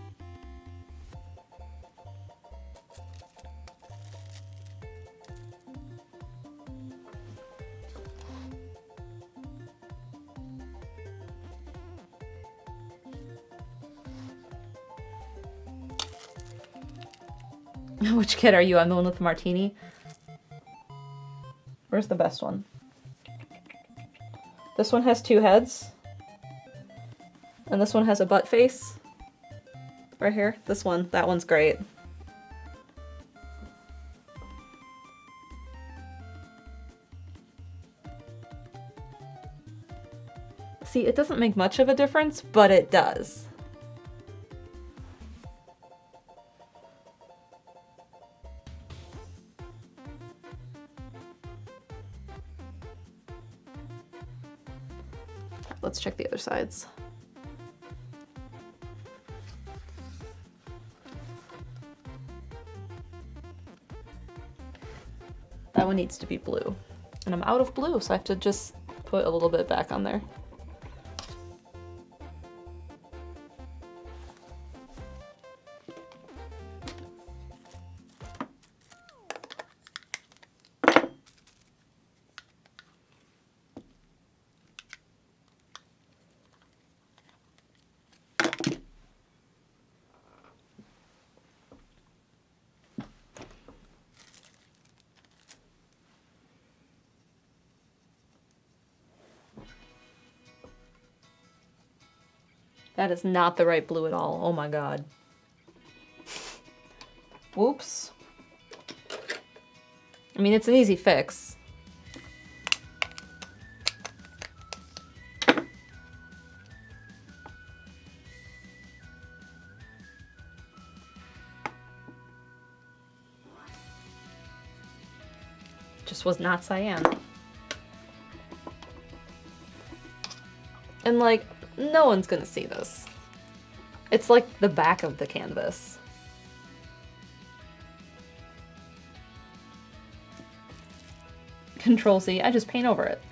Which kid are you? I'm the one with the martini. Where's the best one? This one has two heads. And this one has a butt face. Right here. This one. That one's great. See, it doesn't make much of a difference, but it does. Let's check the other sides. That one needs to be blue. And I'm out of blue, so I have to just put a little bit back on there. That is not the right blue at all. Oh my god. Whoops. I mean, it's an easy fix. just was not cyan. And like, no one's gonna see this. It's like the back of the canvas. Control C, I just paint over it.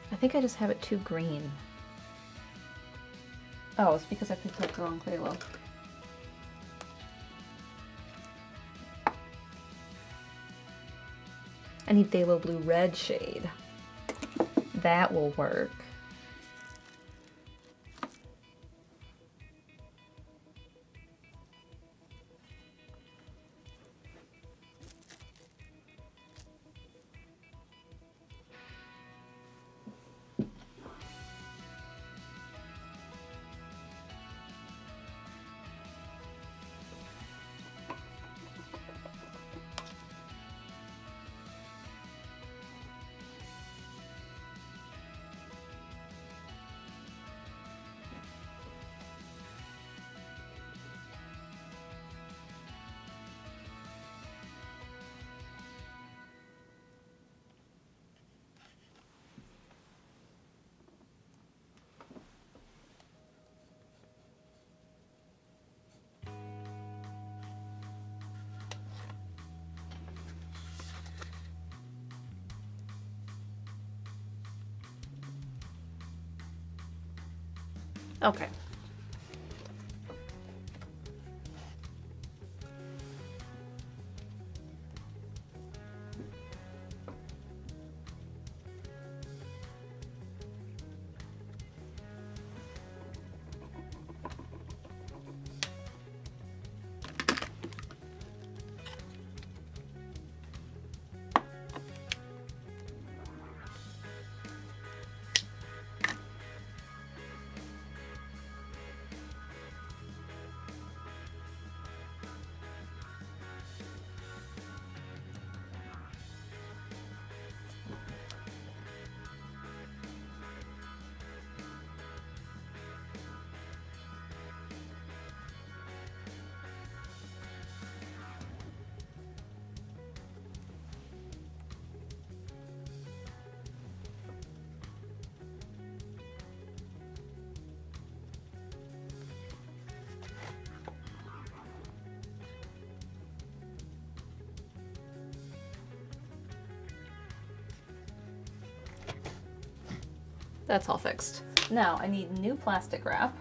I think I just have it too green. Oh, it's because I picked up the wrong Phthalo. I need Phthalo Blue Red shade. That will work. Okay. That's all fixed. Now I need new plastic wrap.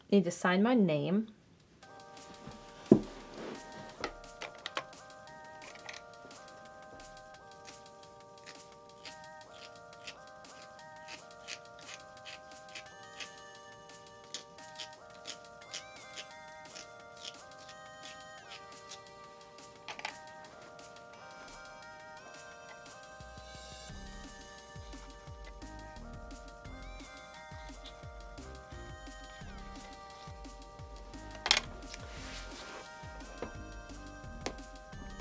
Need to sign my name.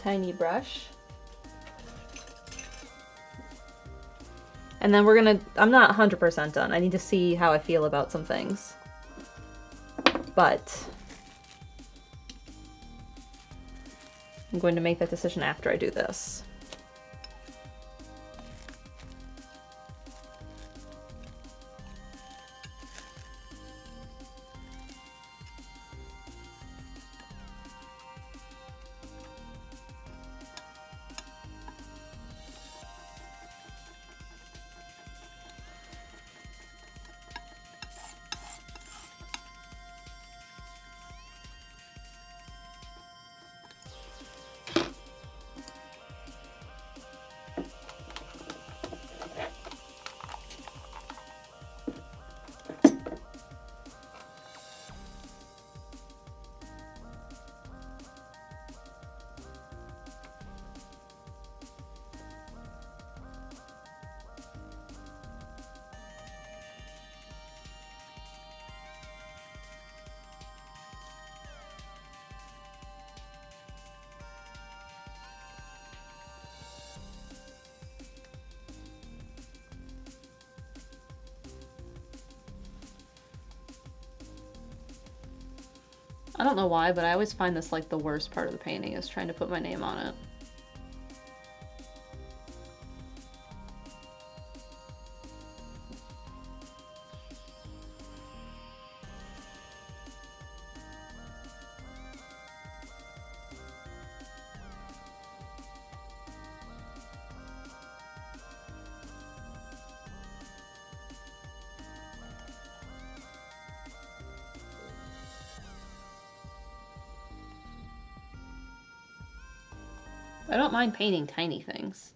Tiny brush. And then we're gonna, I'm not 100% done. I need to see how I feel about some things. But I'm going to make that decision after I do this. I don't know why, but I always find this like the worst part of the painting is trying to put my name on it. I don't mind painting tiny things.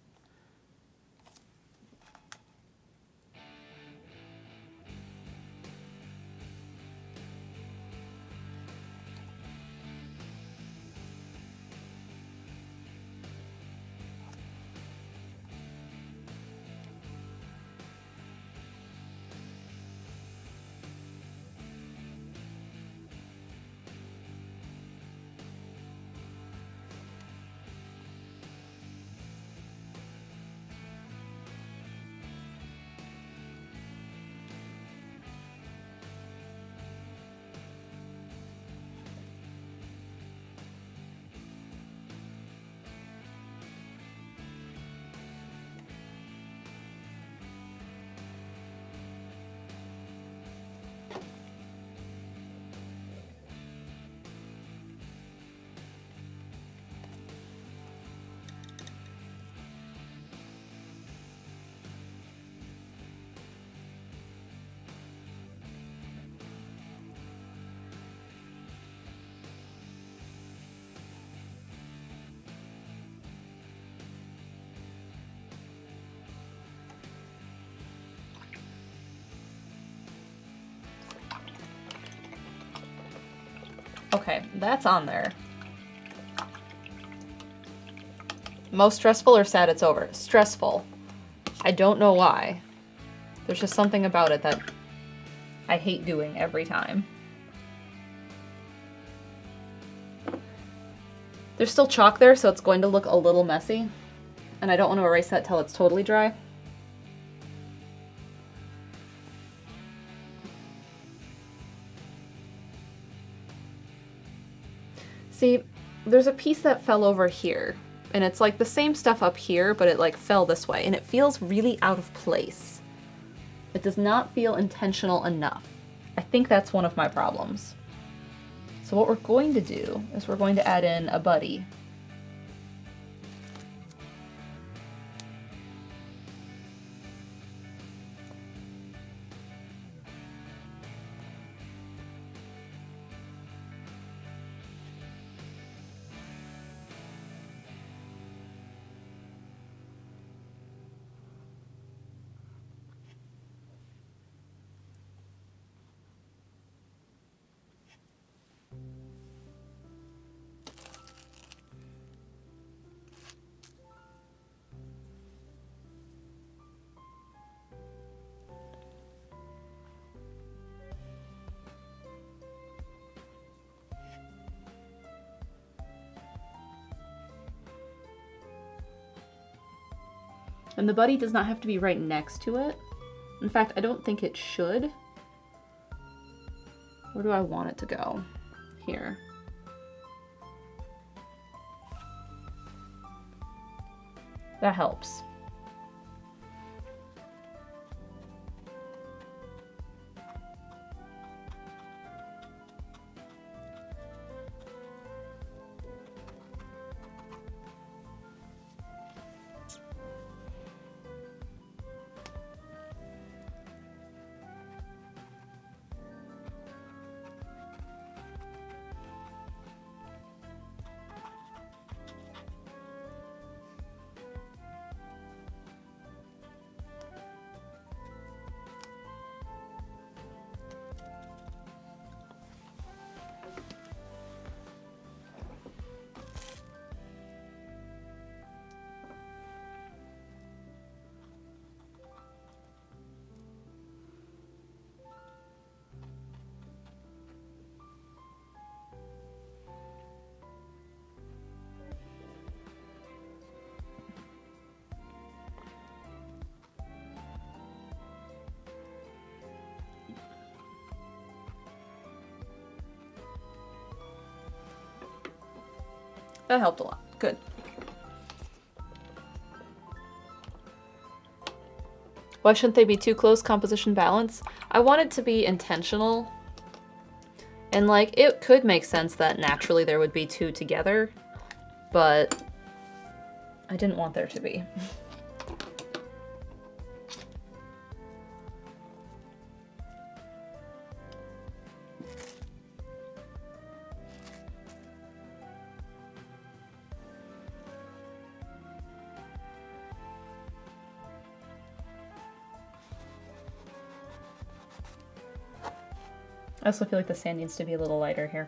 Okay, that's on there. Most stressful or sad it's over? Stressful. I don't know why. There's just something about it that I hate doing every time. There's still chalk there, so it's going to look a little messy. And I don't want to erase that till it's totally dry. See, there's a piece that fell over here, and it's like the same stuff up here, but it like fell this way, and it feels really out of place. It does not feel intentional enough. I think that's one of my problems. So what we're going to do is we're going to add in a buddy. And the buddy does not have to be right next to it. In fact, I don't think it should. Where do I want it to go? Here. That helps. That helped a lot. Good. Why shouldn't they be too close composition balance? I want it to be intentional. And like, it could make sense that naturally there would be two together, but I didn't want there to be. I also feel like the sand needs to be a little lighter here.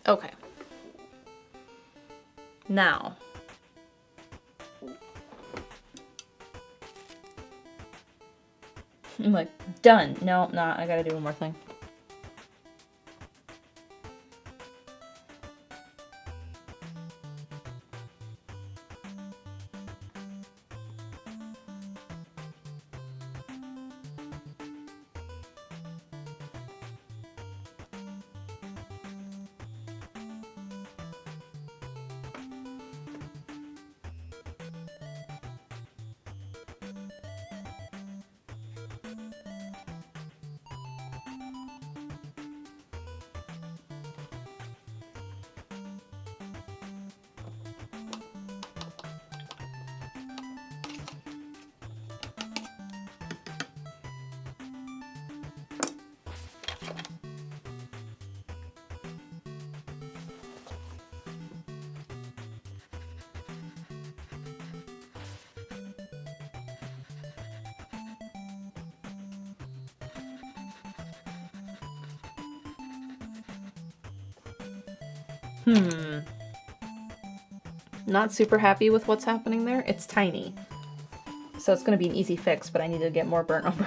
Okay. Now. I'm like, done. No, I gotta do one more thing. Not super happy with what's happening there. It's tiny. So it's going to be an easy fix, but I need to get more burnt umber.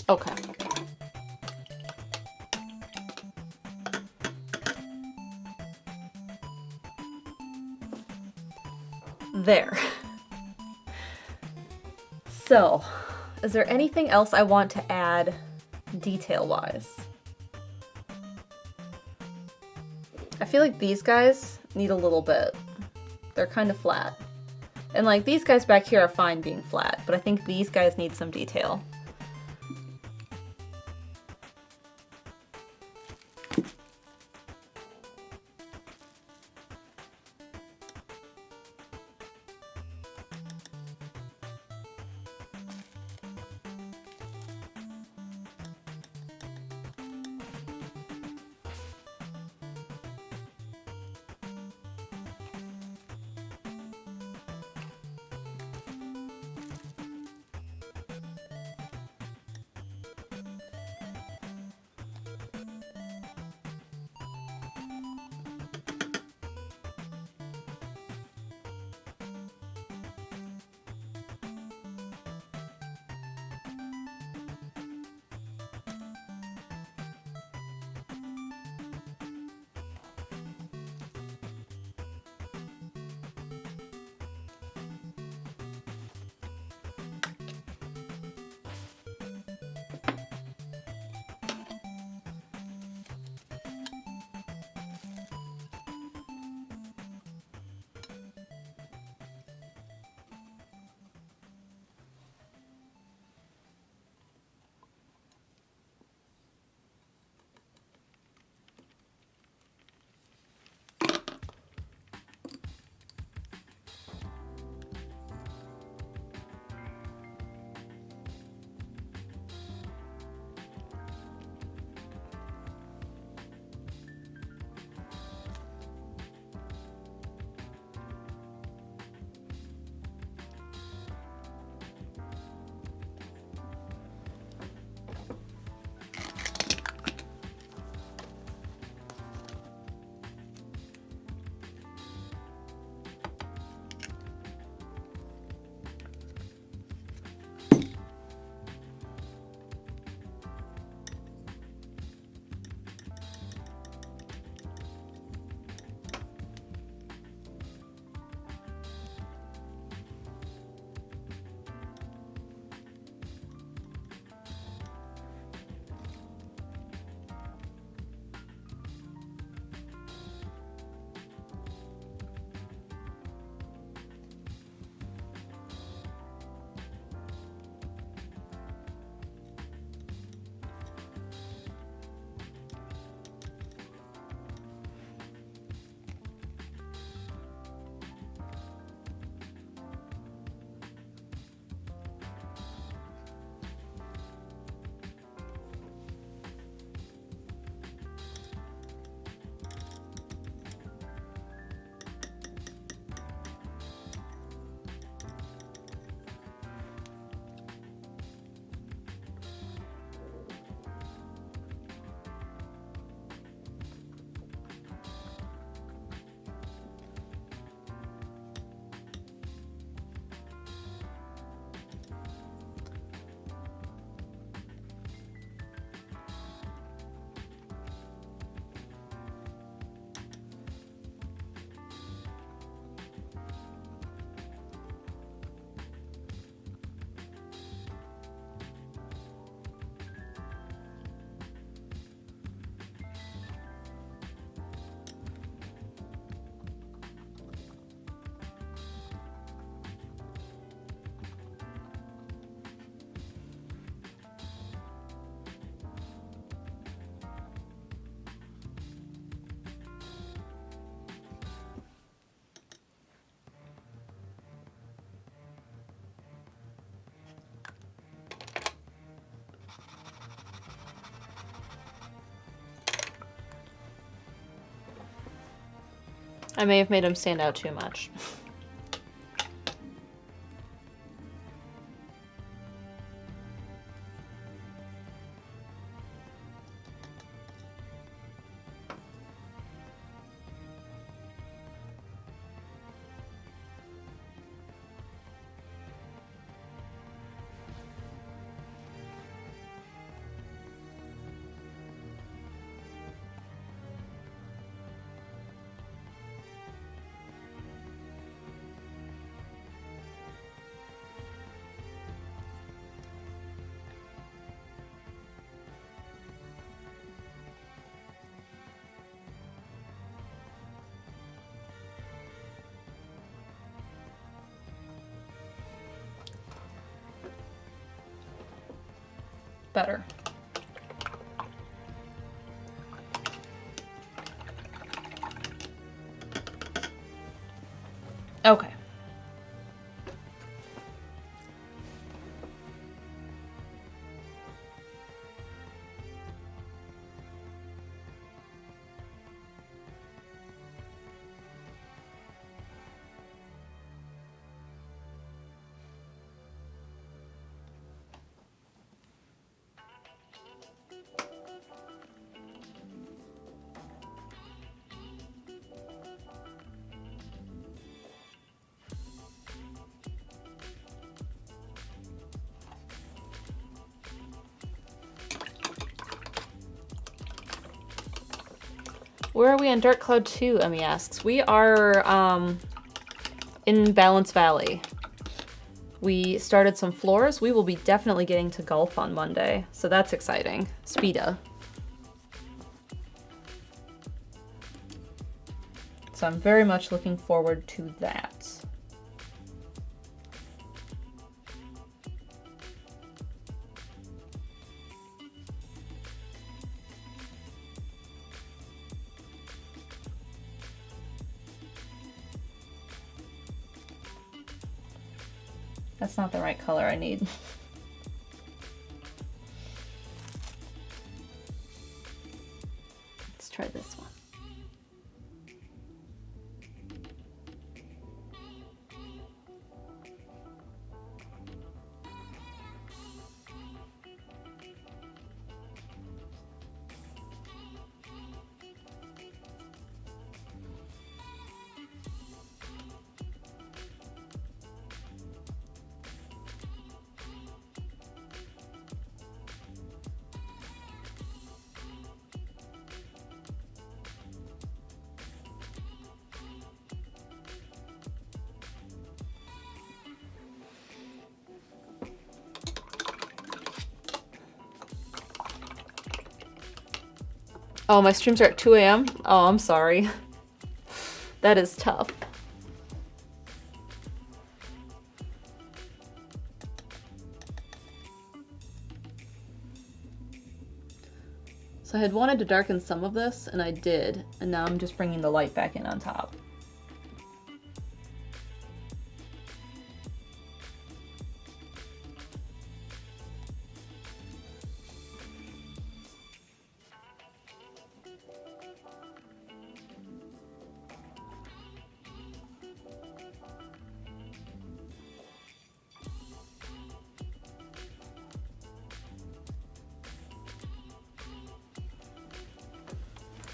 Okay. There. So, is there anything else I want to add detail-wise? I feel like these guys need a little bit. They're kind of flat. And like these guys back here are fine being flat, but I think these guys need some detail. I may have made him stand out too much. Better. Okay. Where are we on Dark Cloud 2, Emmy asks. We are in Balance Valley. We started some floors. We will be definitely getting to Golf on Monday, so that's exciting. Speeda. So I'm very much looking forward to that. That's not the right color I need. Let's try this one. Oh, my streams are at 2 a.m.? Oh, I'm sorry. That is tough. So I had wanted to darken some of this, and I did, and now I'm just bringing the light back in on top.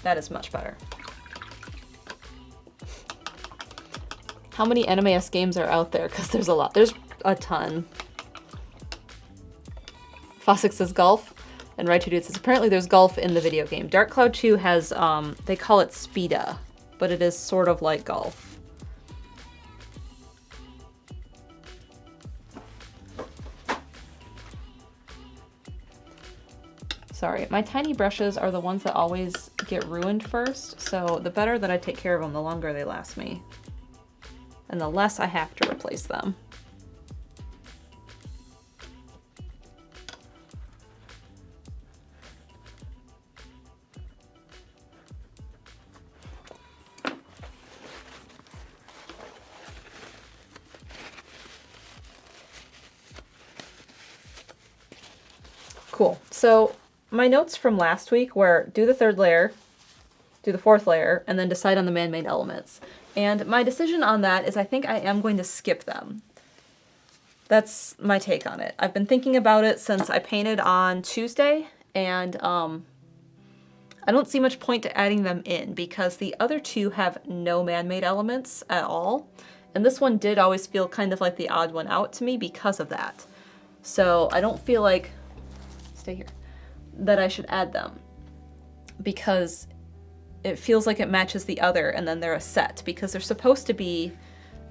That is much better. How many NMAS games are out there? Because there's a lot. There's a ton. Fossick says golf, and Right2 Dude says apparently there's golf in the video game. Dark Cloud 2 has, they call it Speeda, but it is sort of like golf. Sorry, my tiny brushes are the ones that always get ruined first, so the better that I take care of them, the longer they last me. And the less I have to replace them. Cool, so my notes from last week were do the third layer, do the 4th layer, and then decide on the man-made elements. And my decision on that is I think I am going to skip them. That's my take on it. I've been thinking about it since I painted on Tuesday, and I don't see much point to adding them in because the other 2 have no man-made elements at all. And this one did always feel kind of like the odd one out to me because of that. So I don't feel like, stay here, that I should add them because it feels like it matches the other and then they're a set because they're supposed to be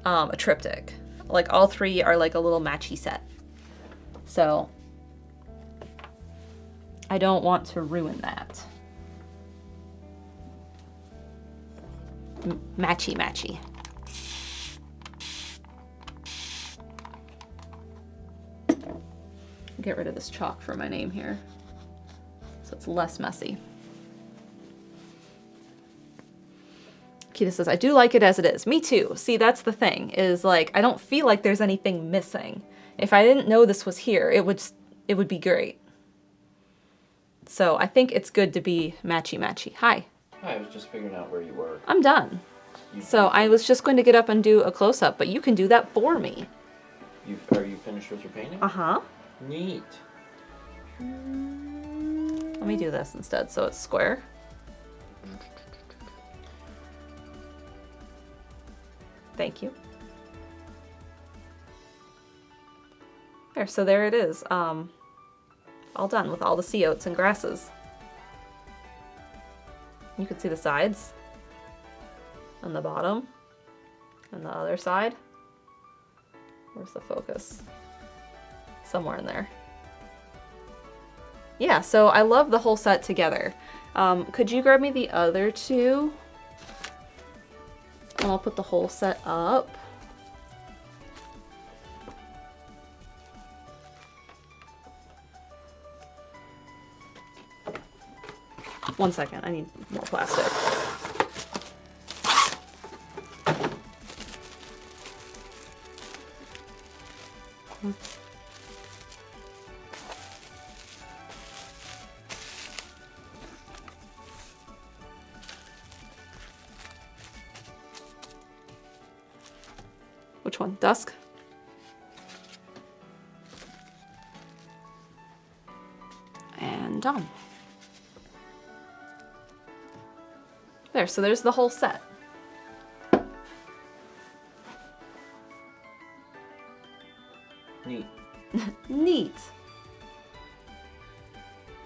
a triptych. Like all 3 are like a little matchy set. So I don't want to ruin that. Matchy, matchy. Get rid of this chalk for my name here so it's less messy. Kita says, I do like it as it is. Me too. See, that's the thing, is like, I don't feel like there's anything missing. If I didn't know this was here, it would be great. So I think it's good to be matchy-matchy. Hi. Hi, I was just figuring out where you were. I'm done. So I was just going to get up and do a close-up, but you can do that for me. Are you finished with your painting? Uh-huh. Neat. Let me do this instead so it's square. Thank you. There, so there it is. All done with all the sea oats and grasses. You can see the sides and the bottom and the other side. Where's the focus? Somewhere in there. Yeah, so I love the whole set together. Could you grab me the other 2? And I'll put the whole set up. One second, I need more plastic. Which one? Dusk? And done. There, so there's the whole set. Neat. Neat.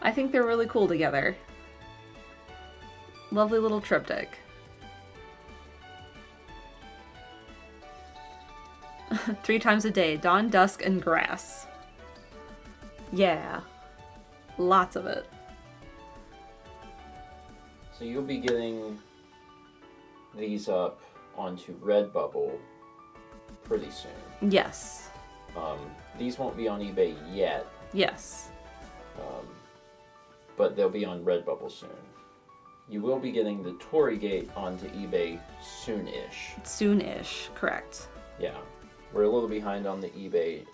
I think they're really cool together. Lovely little triptych. 3 times a day, dawn, dusk, and grass. Yeah. Lots of it. So you'll be getting these up onto Redbubble pretty soon. Yes. These won't be on eBay yet. Yes. But they'll be on Redbubble soon. You will be getting the Torygate onto eBay soon-ish. Soon-ish, correct. Yeah. We're a little behind on the eBay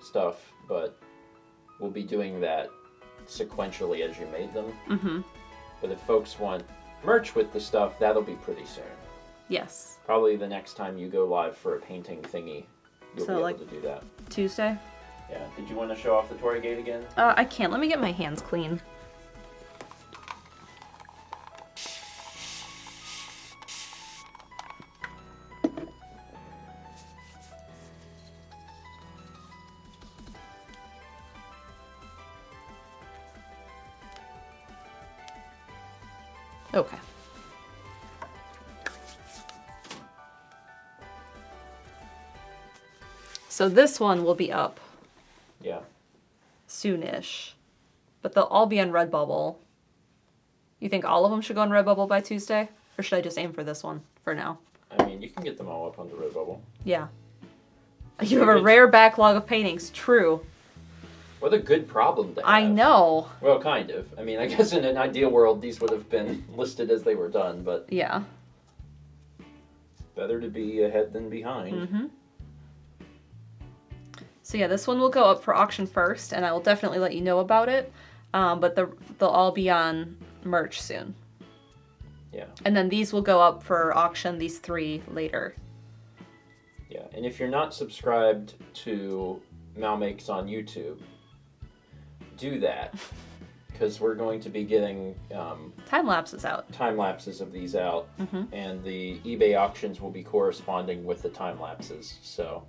stuff, but we'll be doing that sequentially as you made them. Mm-hmm. But if folks want merch with the stuff, that'll be pretty soon. Yes. Probably the next time you go live for a painting thingy, you'll be able to do that. Tuesday? Yeah. Did you want to show off the Torygate again? I can't. Let me get my hands clean. Okay. So this one will be up. Yeah. Soonish. But they'll all be on Redbubble. You think all of them should go on Redbubble by Tuesday? Or should I just aim for this one for now? I mean, you can get them all up onto Redbubble. Yeah. You have a rare backlog of paintings. True. What a good problem to have. I know. Well, kind of. I mean, I guess in an ideal world, these would have been listed as they were done, but... Yeah. Better to be ahead than behind. Mm-hmm. So yeah, this one will go up for auction first, and I will definitely let you know about it. But they'll all be on merch soon. Yeah. And then these will go up for auction, these 3 later. Yeah, and if you're not subscribed to MalMakes on YouTube, do that, because we're going to be getting Time lapses out. time lapses of these out, and the eBay auctions will be corresponding with the time lapses. So,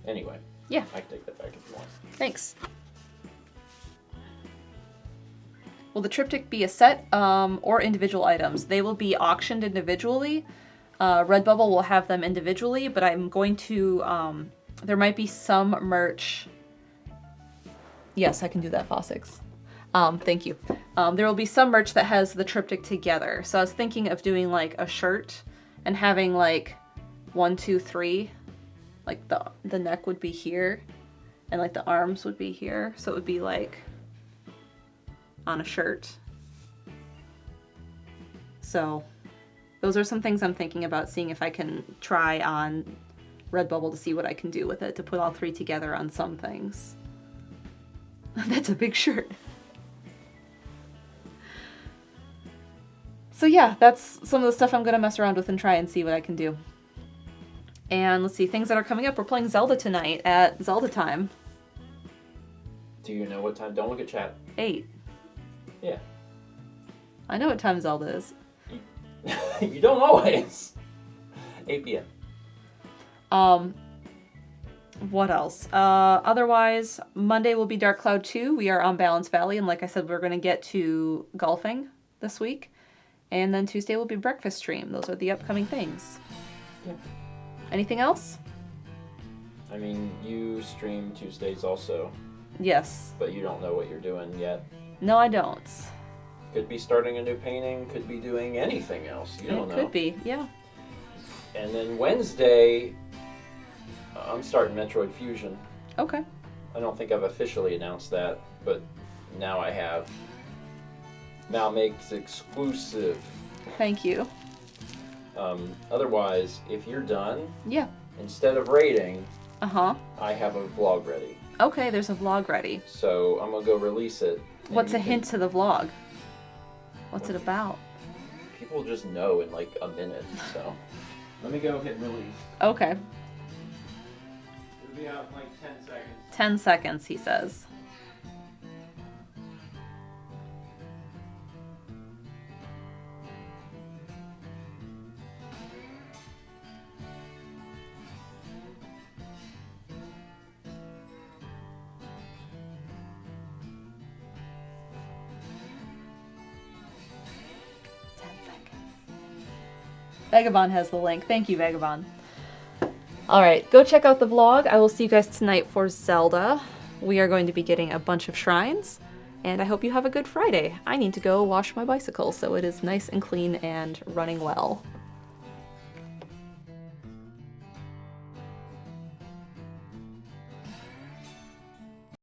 anyway, Yeah. I can take that back if you want. Thanks. Will the triptych be a set or individual items? They will be auctioned individually. Redbubble will have them individually, but I'm going to, there might be some merch. Yes, I can do that, Fossix. Thank you. There will be some merch that has the triptych together. So I was thinking of doing like a shirt and having like 1, 2, 3. Like the neck would be here and like the arms would be here. So it would be like on a shirt. So those are some things I'm thinking about, seeing if I can try on Redbubble to see what I can do with it, to put all 3 together on some things. That's a big shirt. So yeah, that's some of the stuff I'm going to mess around with and try and see what I can do. And let's see, things that are coming up. We're playing Zelda tonight at Zelda time. Do you know what time? Don't look at chat. 8. Yeah. I know what time Zelda is. You don't always. 8 p.m. What else? Otherwise, Monday will be Dark Cloud 2. We are on Balance Valley, and like I said, we're going to get to golfing this week. And then Tuesday will be Breakfast Stream. Those are the upcoming things. Yeah. Anything else? I mean, you stream Tuesdays also, Yes. but you don't know what you're doing yet. No, I don't. Could be starting a new painting, could be doing anything else. You don't know. It could be, yeah. And then Wednesday, I'm starting Metroid Fusion. Okay. I don't think I've officially announced that, but now I have. MalMakes exclusive. Thank you. Otherwise, if you're done, Yeah. instead of rating, Uh-huh. I have a vlog ready. Okay, there's a vlog ready. So I'm gonna go release it. and What's you a can- hint to the vlog? What's it about? People just know in like a minute, so. Let me go hit release. Okay. It'll be out in like 10 seconds. 10 seconds, he says. Vagabond has the link. Thank you, Vagabond. Alright, go check out the vlog. I will see you guys tonight for Zelda. We are going to be getting a bunch of shrines, and I hope you have a good Friday. I need to go wash my bicycle so it is nice and clean and running well.